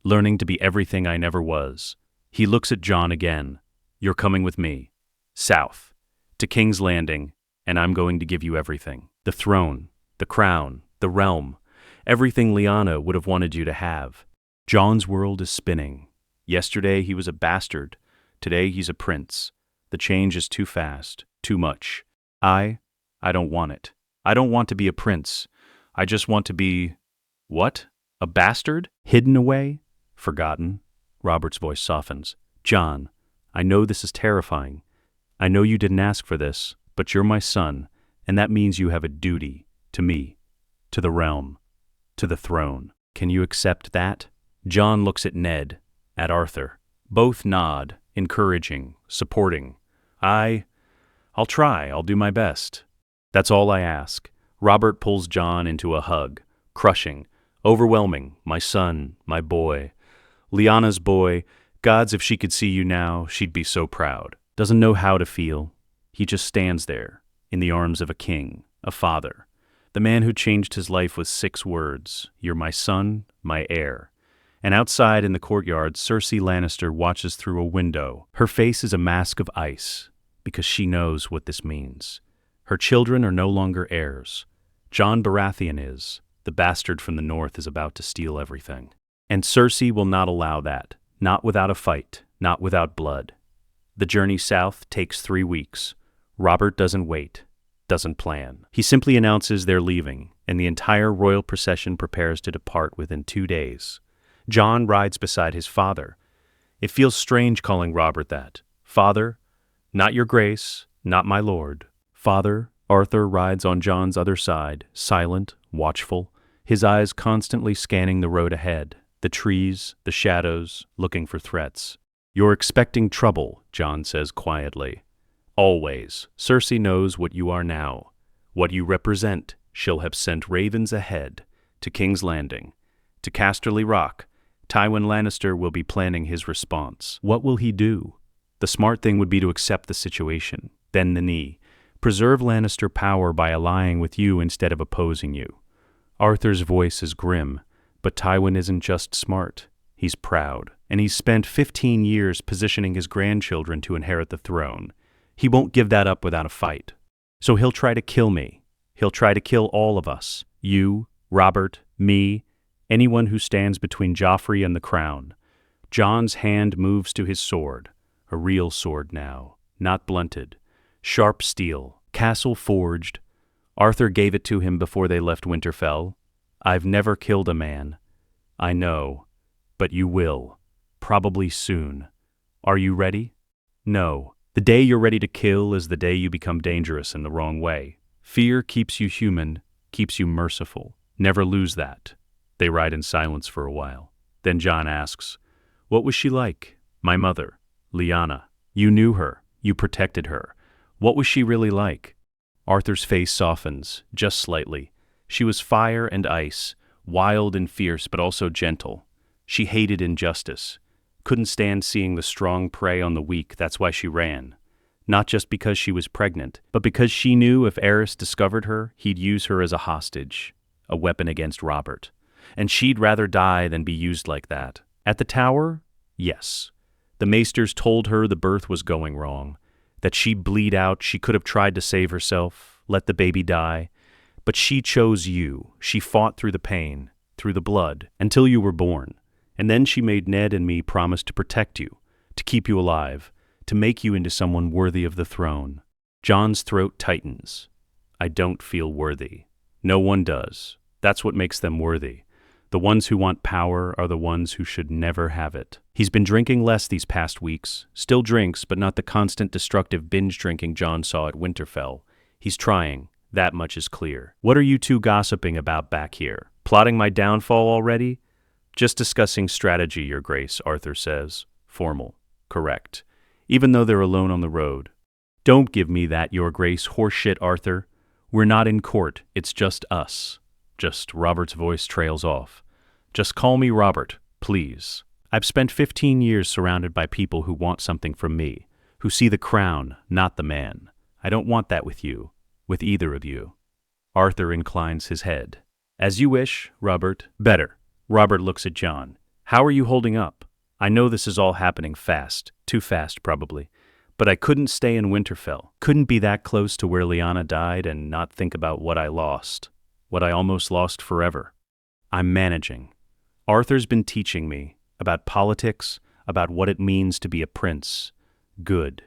learning to be everything I never was. He looks at Jon again. You're coming with me. South. To King's Landing, and I'm going to give you everything. The throne, the crown, the realm, everything Lyanna would have wanted you to have. Jon's world is spinning. Yesterday he was a bastard. Today he's a prince. The change is too fast, too much. I don't want it. I don't want to be a prince. I just want to be... What? A bastard? Hidden away? Forgotten? Robert's voice softens. Jon, I know this is terrifying. I know you didn't ask for this, but you're my son, and that means you have a duty to me, to the realm, to the throne. Can you accept that? Jon looks at Ned, at Arthur. Both nod, encouraging, supporting. I'll try. I'll do my best. That's all I ask. Robert pulls Jon into a hug, crushing, overwhelming. My son, my boy. Lyanna's boy. Gods, if she could see you now, she'd be so proud. Doesn't know how to feel. He just stands there, in the arms of a king, a father. The man who changed his life with 6 words. You're my son, my heir. And outside in the courtyard, Cersei Lannister watches through a window. Her face is a mask of ice, because she knows what this means. Her children are no longer heirs. Jon Baratheon is. The bastard from the north is about to steal everything. And Cersei will not allow that. Not without a fight. Not without blood. The journey south takes 3 weeks. Robert doesn't wait. Doesn't plan. He simply announces they're leaving, and the entire royal procession prepares to depart within 2 days. Jon rides beside his father. It feels strange calling Robert that. Father, not your grace, not my lord. Father, Arthur rides on Jon's other side, silent, watchful, his eyes constantly scanning the road ahead, the trees, the shadows, looking for threats. You're expecting trouble, Jon says quietly. Always. Cersei knows what you are now. What you represent. She'll have sent ravens ahead, to King's Landing, to Casterly Rock. Tywin Lannister will be planning his response. What will he do? The smart thing would be to accept the situation, bend the knee, preserve Lannister power by allying with you instead of opposing you. Arthur's voice is grim, but Tywin isn't just smart. He's proud, and he's spent 15 years positioning his grandchildren to inherit the throne. He won't give that up without a fight. So he'll try to kill me. He'll try to kill all of us. You, Robert, me, anyone who stands between Joffrey and the crown. Jon's hand moves to his sword, a real sword now, not blunted. Sharp steel, castle forged. Arthur gave it to him before they left Winterfell. I've never killed a man. I know, but you will. Probably soon. Are you ready? No. The day you're ready to kill is the day you become dangerous in the wrong way. Fear keeps you human, keeps you merciful. Never lose that. They ride in silence for a while. Then Jon asks, what was she like? My mother, Lyanna. You knew her. You protected her. What was she really like? Arthur's face softens, just slightly. She was fire and ice, wild and fierce, but also gentle. She hated injustice. Couldn't stand seeing the strong prey on the weak, that's why she ran. not just because she was pregnant, but because she knew if Aerys discovered her, he'd use her as a hostage, a weapon against Robert. And she'd rather die than be used like that. At the tower? Yes. The maesters told her the birth was going wrong, that she'd bleed out, she could have tried to save herself, let the baby die. But she chose you. She fought through the pain, through the blood, until you were born. And then she made Ned and me promise to protect you, to keep you alive, to make you into someone worthy of the throne. Jon's throat tightens. I don't feel worthy. No one does. That's what makes them worthy. The ones who want power are the ones who should never have it. He's been drinking less these past weeks. Still drinks, but not the constant destructive binge drinking Jon saw at Winterfell. He's trying. That much is clear. What are you two gossiping about back here? Plotting my downfall already? Just discussing strategy, Your Grace, Arthur says. Formal. Correct. Even though they're alone on the road. Don't give me that, Your Grace, horseshit, Arthur. We're not in court. It's just us. Just Robert's voice trails off. Just call me Robert, please. I've spent 15 years surrounded by people who want something from me, who see the crown, not the man. I don't want that with you, with either of you. Arthur inclines his head. As you wish, Robert. Better. Robert looks at Jon. How are you holding up? I know this is all happening fast, too fast probably, but I couldn't stay in Winterfell, couldn't be that close to where Lyanna died and not think about what I lost, what I almost lost forever. I'm managing. Arthur's been teaching me about politics, about what it means to be a prince. Good,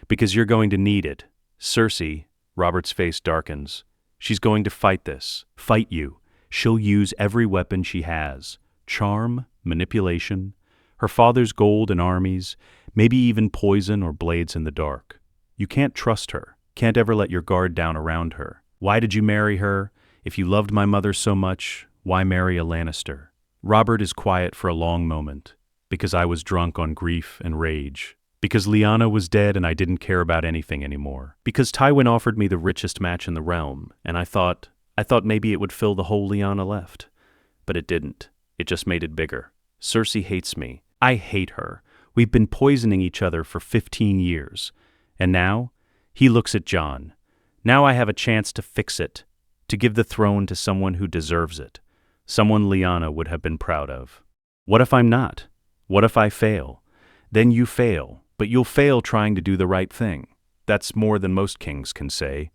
because you're going to need it. Cersei, Robert's face darkens. She's going to fight this, fight you. She'll use every weapon she has. Charm, manipulation, her father's gold and armies, maybe even poison or blades in the dark. You can't trust her, can't ever let your guard down around her. Why did you marry her? If you loved my mother so much, why marry a Lannister? Robert is quiet for a long moment, because I was drunk on grief and rage. Because Lyanna was dead and I didn't care about anything anymore. Because Tywin offered me the richest match in the realm, and I thought maybe it would fill the hole Lyanna left. But it didn't. It just made it bigger. Cersei hates me. I hate her. We've been poisoning each other for 15 years. And now, he looks at Jon. Now I have a chance to fix it, to give the throne to someone who deserves it, someone Lyanna would have been proud of. What if I'm not? What if I fail? Then you fail, but you'll fail trying to do the right thing. That's more than most kings can say.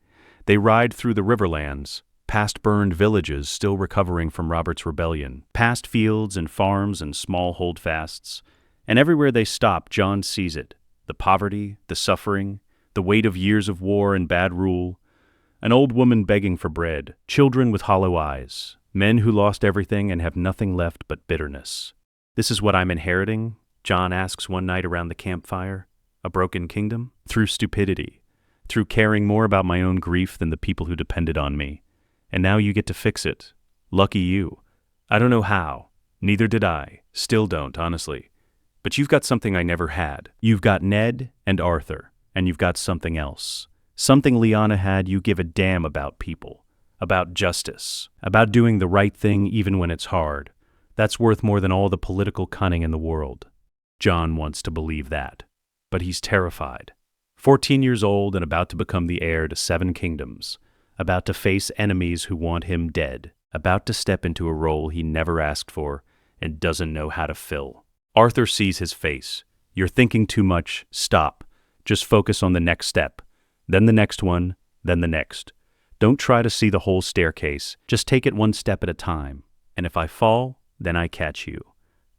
They ride through the Riverlands, past burned villages still recovering from Robert's rebellion, past fields and farms and small holdfasts, and everywhere they stop, Jon sees it. The poverty, the suffering, the weight of years of war and bad rule, an old woman begging for bread, children with hollow eyes, men who lost everything and have nothing left but bitterness. This is what I'm inheriting? Jon asks one night around the campfire. A broken kingdom? Through stupidity. Through caring more about my own grief than the people who depended on me. And now you get to fix it. Lucky you. I don't know how. Neither did I. Still don't, honestly. But you've got something I never had. You've got Ned and Arthur. And you've got something else. Something Lyanna had. You give a damn about people. About justice. About doing the right thing even when it's hard. That's worth more than all the political cunning in the world. Jon wants to believe that. But he's terrified. 14 years old and about to become the heir to 7 kingdoms. About to face enemies who want him dead. About to step into a role he never asked for and doesn't know how to fill. Arthur sees his face. You're thinking too much. Stop. Just focus on the next step. Then the next one. Then the next. Don't try to see the whole staircase. Just take it one step at a time. And if I fall, then I catch you.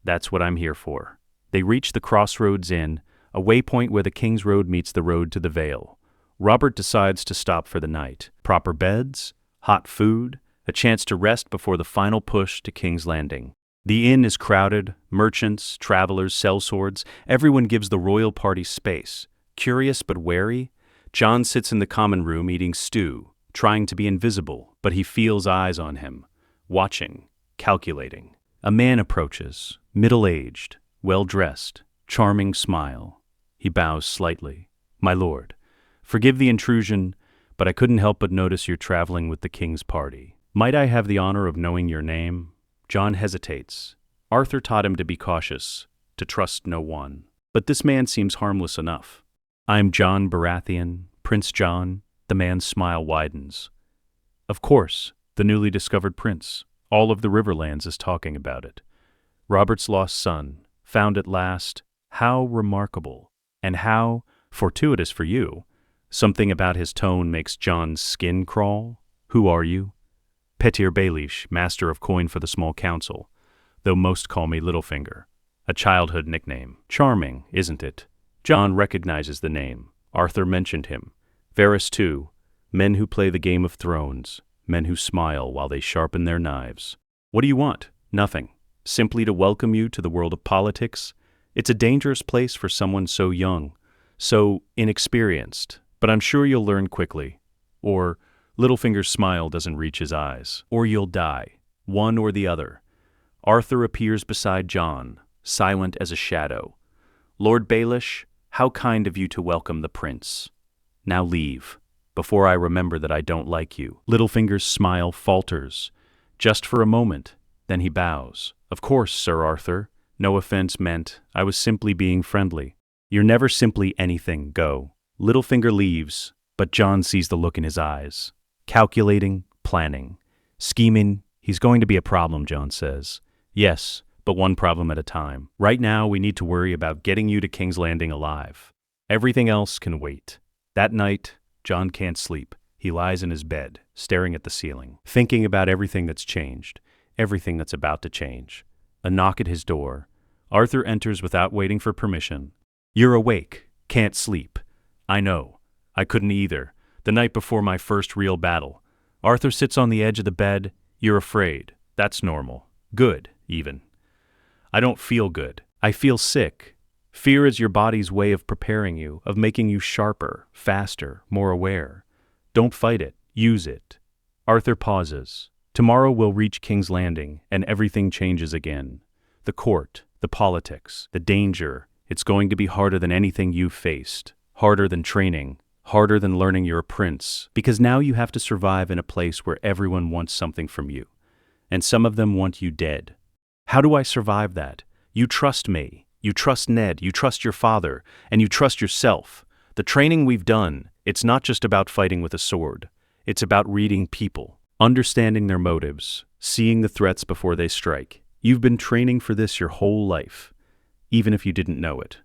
That's what I'm here for. They reach the Crossroads Inn, a waypoint where the King's Road meets the road to the Vale. Robert decides to stop for the night. Proper beds, hot food, a chance to rest before the final push to King's Landing. The inn is crowded. Merchants, travelers, sellswords. Everyone gives the royal party space. Curious but wary, Jon sits in the common room eating stew, trying to be invisible, but he feels eyes on him, watching, calculating. A man approaches, middle-aged, well-dressed, charming smile. He bows slightly. My lord, forgive the intrusion, but I couldn't help but notice you're traveling with the king's party. Might I have the honor of knowing your name? Jon hesitates. Arthur taught him to be cautious, to trust no one. But this man seems harmless enough. I'm Jon Baratheon, Prince Jon. The man's smile widens. Of course, the newly discovered prince. All of the Riverlands is talking about it. Robert's lost son, found at last. How remarkable. And how fortuitous for you. Something about his tone makes Jon's skin crawl. Who are you? Petyr Baelish, master of coin for the small council, though most call me Littlefinger. A childhood nickname. Charming, isn't it? Jon recognizes the name. Arthur mentioned him. Varys too. Men who play the Game of Thrones. Men who smile while they sharpen their knives. What do you want? Nothing. Simply to welcome you to the world of politics. It's a dangerous place for someone so young, so inexperienced, but I'm sure you'll learn quickly. Or Littlefinger's smile doesn't reach his eyes. Or you'll die. One or the other. Arthur appears beside Jon, silent as a shadow. Lord Baelish, how kind of you to welcome the prince. Now leave, before I remember that I don't like you. Littlefinger's smile falters, just for a moment, then he bows. Of course, Ser Arthur. No offense meant. I was simply being friendly. You're never simply anything. Go. Littlefinger leaves, but Jon sees the look in his eyes. Calculating, planning, scheming. He's going to be a problem, Jon says. Yes, but one problem at a time. Right now, we need to worry about getting you to King's Landing alive. Everything else can wait. That night, Jon can't sleep. He lies in his bed, staring at the ceiling, thinking about everything that's changed, everything that's about to change. A knock at his door. Arthur enters without waiting for permission. You're awake. Can't sleep. I know. I couldn't either. The night before my first real battle. Arthur sits on the edge of the bed. You're afraid. That's normal. Good, even. I don't feel good. I feel sick. Fear is your body's way of preparing you, of making you sharper, faster, more aware. Don't fight it. Use it. Arthur pauses. Tomorrow we'll reach King's Landing, and everything changes again. The court, the politics, the danger. It's going to be harder than anything you've faced. Harder than training. Harder than learning you're a prince. Because now you have to survive in a place where everyone wants something from you. And some of them want you dead. How do I survive that? You trust me. You trust Ned. You trust your father. And you trust yourself. The training we've done, it's not just about fighting with a sword. It's about reading people. Understanding their motives, seeing the threats before they strike. You've been training for this your whole life, even if you didn't know it.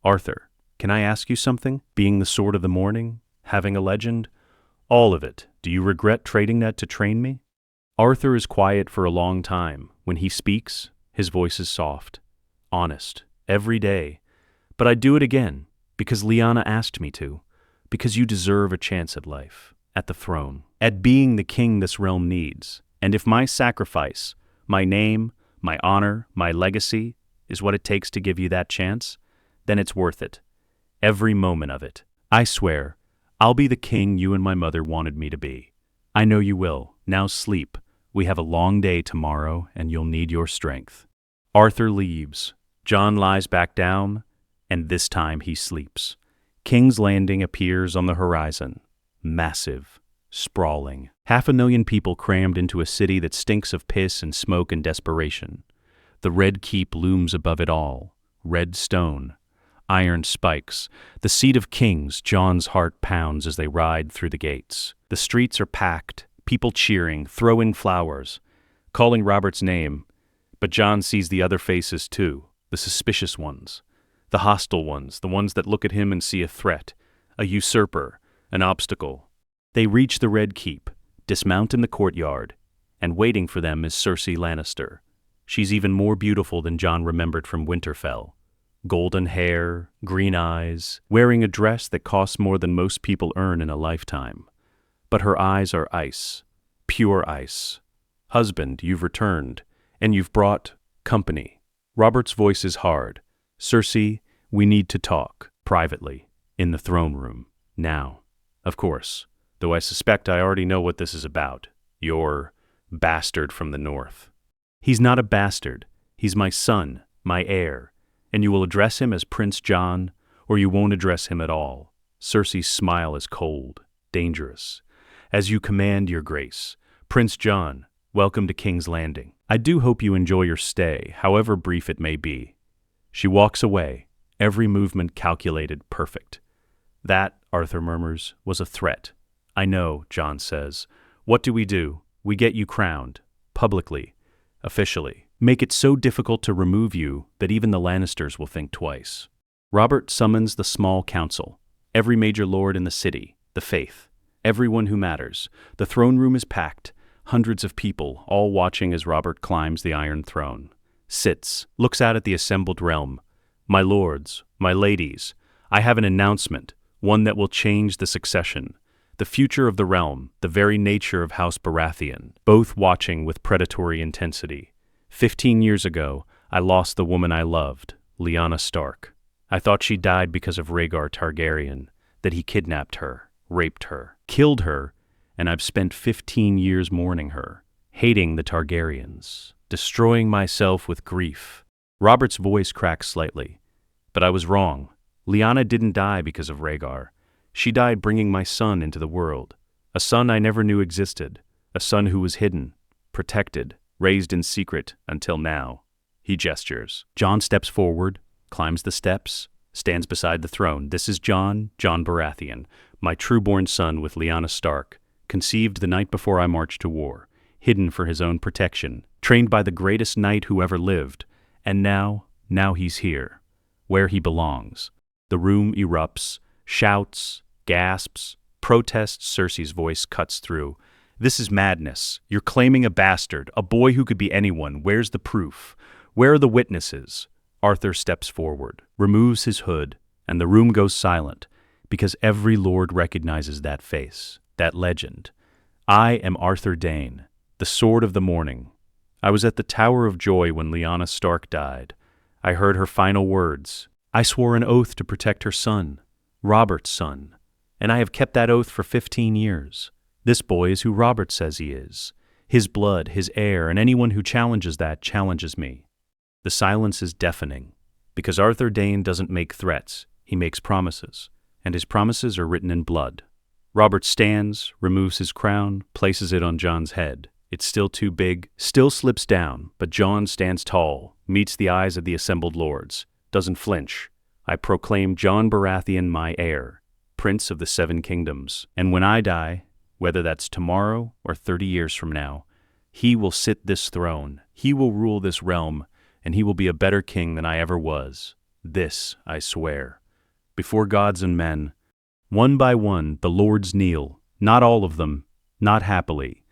Arthur, can I ask you something? Being the sword of the morning, having a legend, all of it. Do you regret trading that to train me? Arthur is quiet for a long time. When he speaks, his voice is soft, honest, every day. But I'd do it again, because Lyanna asked me to, because you deserve a chance at life. At the throne, at being the king this realm needs. And if my sacrifice, my name, my honor, my legacy is what it takes to give you that chance, then it's worth it. Every moment of it. I swear, I'll be the king you and my mother wanted me to be. I know you will. Now sleep. We have a long day tomorrow, and you'll need your strength. Arthur leaves. Jon lies back down, and this time he sleeps. King's Landing appears on the horizon. Massive, sprawling. 500,000 people crammed into a city that stinks of piss and smoke and desperation. The Red Keep looms above it all. Red stone. Iron spikes. The seat of kings. Jon's heart pounds as they ride through the gates. The streets are packed. People cheering, throwing flowers, calling Robert's name. But Jon sees the other faces too. The suspicious ones. The hostile ones. The ones that look at him and see a threat. A usurper. An obstacle. They reach the Red Keep, dismount in the courtyard, and waiting for them is Cersei Lannister. She's even more beautiful than Jon remembered from Winterfell. Golden hair, green eyes, wearing a dress that costs more than most people earn in a lifetime. But her eyes are ice, pure ice. Husband, you've returned, and you've brought company. Robert's voice is hard. Cersei, we need to talk, privately, in the throne room, now. Of course, though I suspect I already know what this is about. Your bastard from the north. He's not a bastard. He's my son, my heir, and you will address him as Prince Jon, or you won't address him at all. Cersei's smile is cold, dangerous. As you command, your grace. Prince Jon, welcome to King's Landing. I do hope you enjoy your stay, however brief it may be. She walks away, every movement calculated perfect. That, Arthur murmurs, was a threat. I know, Jon says. What do? We get you crowned. Publicly. Officially. Make it so difficult to remove you that even the Lannisters will think twice. Robert summons the small council. Every major lord in the city. The faith. Everyone who matters. The throne room is packed. Hundreds of people, all watching as Robert climbs the Iron Throne. Sits. Looks out at the assembled realm. My lords, my ladies, I have an announcement. One that will change the succession. The future of the realm, the very nature of House Baratheon, both watching with predatory intensity. 15 years ago, I lost the woman I loved, Lyanna Stark. I thought she died because of Rhaegar Targaryen, that he kidnapped her, raped her, killed her, and I've spent 15 years mourning her, hating the Targaryens, destroying myself with grief. Robert's voice cracks slightly. But I was wrong. Lyanna didn't die because of Rhaegar. She died bringing my son into the world. A son I never knew existed. A son who was hidden, protected, raised in secret until now. He gestures. Jon steps forward, climbs the steps, stands beside the throne. This is Jon Baratheon, my trueborn son with Lyanna Stark, conceived the night before I marched to war, hidden for his own protection, trained by the greatest knight who ever lived, and now he's here, where he belongs. The room erupts, shouts, gasps, protests. Cersei's voice cuts through. This is madness. You're claiming a bastard, a boy who could be anyone. Where's the proof? Where are the witnesses? Arthur steps forward, removes his hood, and the room goes silent, because every lord recognizes that face, that legend. I am Arthur Dayne, the Sword of the Morning. I was at the Tower of Joy when Lyanna Stark died. I heard her final words. I swore an oath to protect her son, Robert's son, and I have kept that oath for 15 years. This boy is who Robert says he is. His blood, his heir, and anyone who challenges that challenges me. The silence is deafening, because Arthur Dayne doesn't make threats, he makes promises, and his promises are written in blood. Robert stands, removes his crown, places it on Jon's head. It's still too big, still slips down, but Jon stands tall, meets the eyes of the assembled lords, doesn't flinch. I proclaim Jon Baratheon my heir, Prince of the Seven Kingdoms, and when I die, whether that's tomorrow or 30 years from now, he will sit this throne, he will rule this realm, and he will be a better king than I ever was. This I swear. Before gods and men, one by one the lords kneel, not all of them, not happily,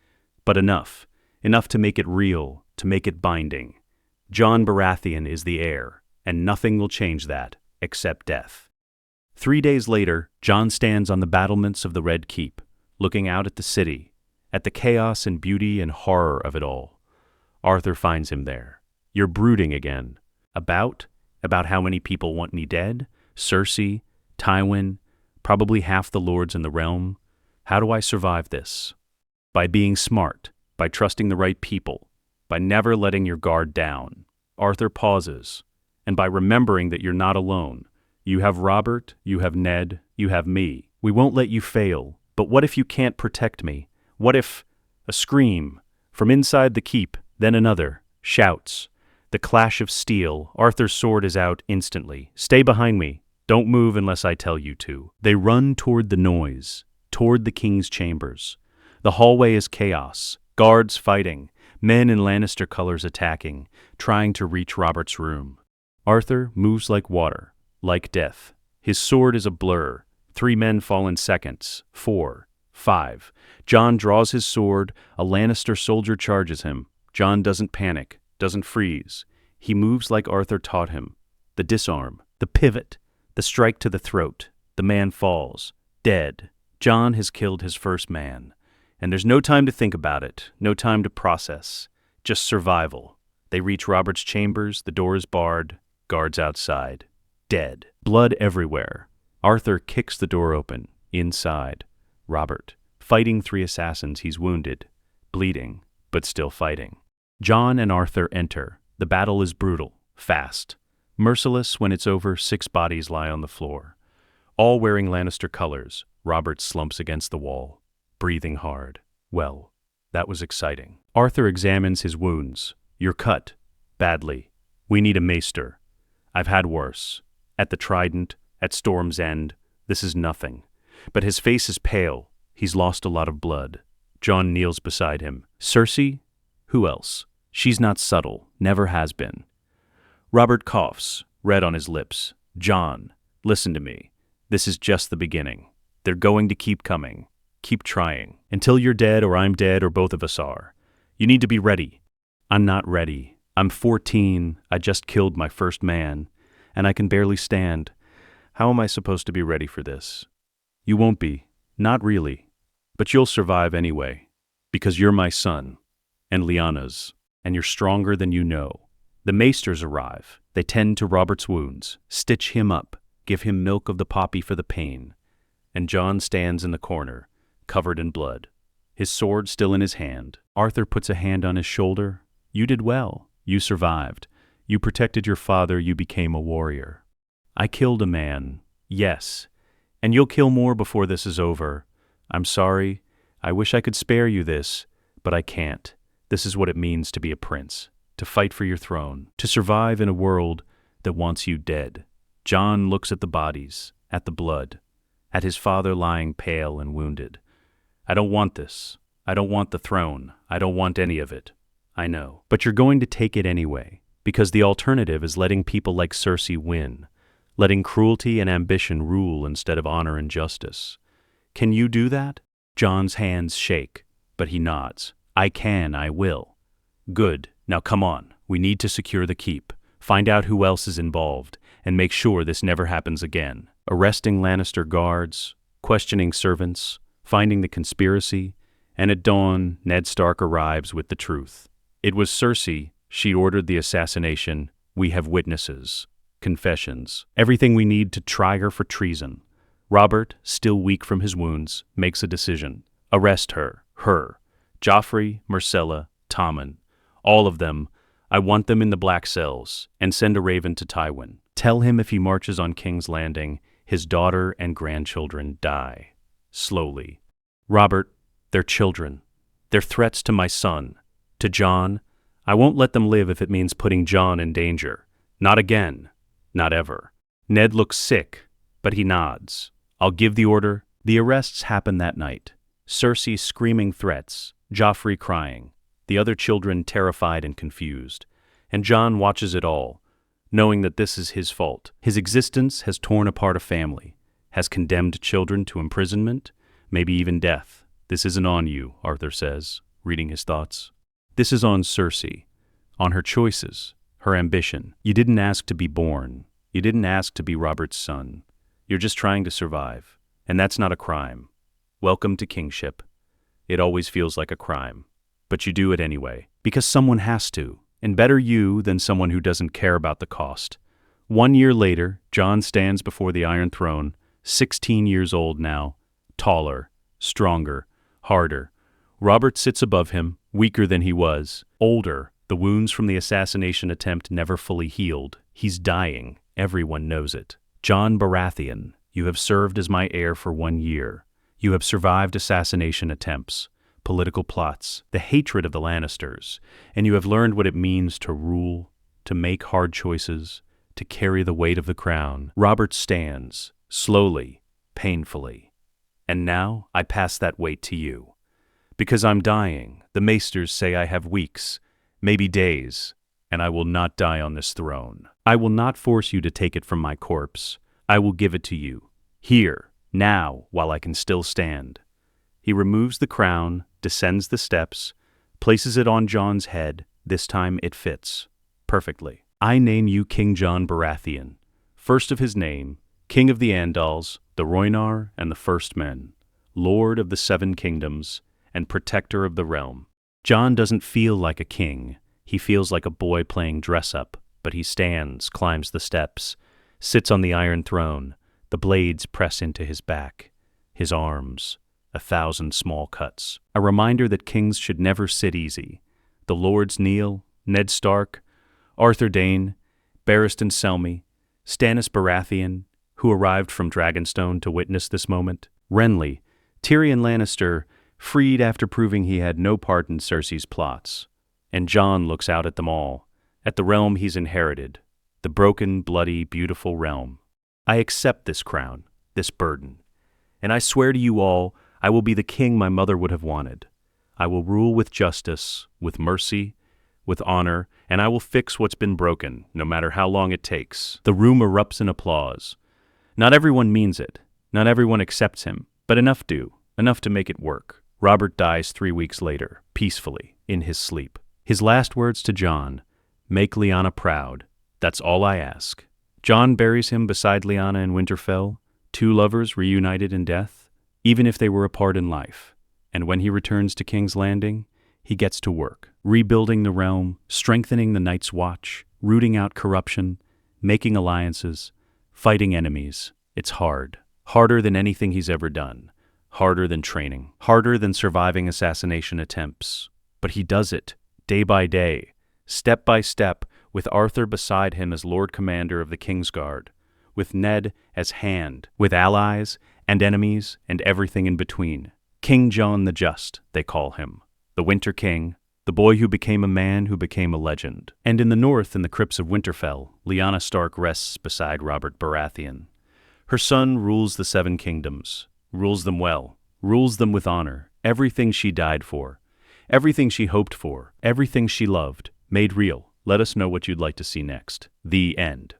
but enough to make it real, to make it binding. Jon Baratheon is the heir, and nothing will change that, except death. 3 days later, Jon stands on the battlements of the Red Keep, looking out at the city, at the chaos and beauty and horror of it all. Arthur finds him there. You're brooding again. About how many people want me dead? Cersei, Tywin, probably half the lords in the realm. How do I survive this? By being smart, by trusting the right people, by never letting your guard down. Arthur pauses, and by remembering that you're not alone. You have Robert, you have Ned, you have me. We won't let you fail, but what if you can't protect me? What if... A scream, from inside the keep, then another, shouts. The clash of steel. Arthur's sword is out instantly. Stay behind me. Don't move unless I tell you to. They run toward the noise, toward the king's chambers. The hallway is chaos. Guards fighting. Men in Lannister colors attacking, trying to reach Robert's room. Arthur moves like water, like death. His sword is a blur. 3 men fall in seconds. 4, 5. Jon draws his sword. A Lannister soldier charges him. Jon doesn't panic, doesn't freeze. He moves like Arthur taught him. The disarm, the pivot, the strike to the throat. The man falls, dead. Jon has killed his first man. And there's no time to think about it, no time to process. Just survival. They reach Robert's chambers, the door is barred, guards outside. Dead. Blood everywhere. Arthur kicks the door open. Inside. Robert. Fighting 3 assassins, he's wounded. Bleeding, but still fighting. Jon and Arthur enter. The battle is brutal, fast. Merciless. When it's over, 6 bodies lie on the floor. All wearing Lannister colors. Robert slumps against the wall, breathing hard. Well, that was exciting. Arthur examines his wounds. You're cut. Badly. We need a maester. I've had worse. At the Trident, at Storm's End, This is nothing. But his face is pale. He's lost a lot of blood. Jon kneels beside him. Cersei? Who else? She's not subtle, never has been. Robert coughs, red on his lips. Jon, listen to me. This is just the beginning. They're going to keep coming. Keep trying. Until you're dead or I'm dead or both of us are. You need to be ready. I'm not ready. I'm 14. I just killed my first man, and I can barely stand. How am I supposed to be ready for this? You won't be. Not really. But you'll survive anyway. Because you're my son. And Lyanna's. And you're stronger than you know. The maesters arrive. They tend to Robert's wounds, stitch him up, give him milk of the poppy for the pain. And Jon stands in the corner, covered in blood, his sword still in his hand. Arthur puts a hand on his shoulder. You did well. You survived. You protected your father. You became a warrior. I killed a man. Yes. And you'll kill more before this is over. I'm sorry. I wish I could spare you this, but I can't. This is what it means to be a prince, to fight for your throne, to survive in a world that wants you dead. Jon looks at the bodies, at the blood, at his father lying pale and wounded. I don't want this. I don't want the throne. I don't want any of it. I know. But you're going to take it anyway, because the alternative is letting people like Cersei win, letting cruelty and ambition rule instead of honor and justice. Can you do that? Jon's hands shake, but he nods. I can, I will. Good. Now come on. We need to secure the keep, find out who else is involved, and make sure this never happens again. Arresting Lannister guards, questioning servants, finding the conspiracy, and at dawn, Ned Stark arrives with the truth. It was Cersei. She ordered the assassination. We have witnesses, confessions, everything we need to try her for treason. Robert, still weak from his wounds, makes a decision. Arrest her. Joffrey, Myrcella, Tommen. All of them. I want them in the black cells, and send a raven to Tywin. Tell him if he marches on King's Landing, his daughter and grandchildren die. Slowly. Robert, they're children. They're threats to my son. To Jon, I won't let them live if it means putting Jon in danger. Not again. Not ever. Ned looks sick, but he nods. I'll give the order. The arrests happen that night. Cersei screaming threats, Joffrey crying, the other children terrified and confused. And Jon watches it all, knowing that this is his fault. His existence has torn apart a family, has condemned children to imprisonment, maybe even death. This isn't on you, Arthur says, reading his thoughts. This is on Cersei, on her choices, her ambition. You didn't ask to be born. You didn't ask to be Robert's son. You're just trying to survive, and that's not a crime. Welcome to kingship. It always feels like a crime, but you do it anyway, because someone has to, and better you than someone who doesn't care about the cost. 1 year later, Jon stands before the Iron Throne, 16 years old now, taller, stronger, harder. Robert sits above him, weaker than he was, older. The wounds from the assassination attempt never fully healed. He's dying. Everyone knows it. Jon Baratheon, you have served as my heir for 1 year. You have survived assassination attempts, political plots, the hatred of the Lannisters, and you have learned what it means to rule, to make hard choices, to carry the weight of the crown. Robert stands, slowly, painfully. And now I pass that weight to you. Because I'm dying, the maesters say I have weeks, maybe days, and I will not die on this throne. I will not force you to take it from my corpse. I will give it to you, here, now, while I can still stand. He removes the crown, descends the steps, places it on Jon's head. This time it fits perfectly. I name you King Jon Baratheon, first of his name, King of the Andals, the Rhoynar, and the First Men, Lord of the Seven Kingdoms, and Protector of the Realm. Jon doesn't feel like a king. He feels like a boy playing dress-up, but he stands, climbs the steps, sits on the Iron Throne. The blades press into his back, his arms, 1,000 small cuts. A reminder that kings should never sit easy. The lords kneel, Ned Stark, Arthur Dayne, Barristan Selmy, Stannis Baratheon, who arrived from Dragonstone to witness this moment, Renly, Tyrion Lannister, freed after proving he had no part in Cersei's plots. And Jon looks out at them all, at the realm he's inherited, the broken, bloody, beautiful realm. I accept this crown. this burden. And I swear to you all, I will be the king my mother would have wanted. I will rule with justice, with mercy, with honor, and I will fix what's been broken, no matter how long it takes." The room erupts in applause. Not everyone means it. Not everyone accepts him, but enough do, enough to make it work. Robert dies 3 weeks later, peacefully, in his sleep. His last words to Jon, "Make Lyanna proud. That's all I ask." Jon buries him beside Lyanna in Winterfell, 2 lovers reunited in death, even if they were apart in life. And when he returns to King's Landing, he gets to work, rebuilding the realm, strengthening the Night's Watch, rooting out corruption, making alliances, fighting enemies. It's hard. Harder than anything he's ever done. Harder than training. Harder than surviving assassination attempts. But he does it, day by day, step by step, with Arthur beside him as Lord Commander of the Kingsguard, with Ned as hand, with allies and enemies and everything in between. King Jon the Just, they call him. The Winter King, the boy who became a man who became a legend. And in the north, in the crypts of Winterfell, Lyanna Stark rests beside Robert Baratheon. Her son rules the 7 kingdoms, rules them well, rules them with honor, everything she died for, everything she hoped for, everything she loved, made real. Let us know what you'd like to see next. The end.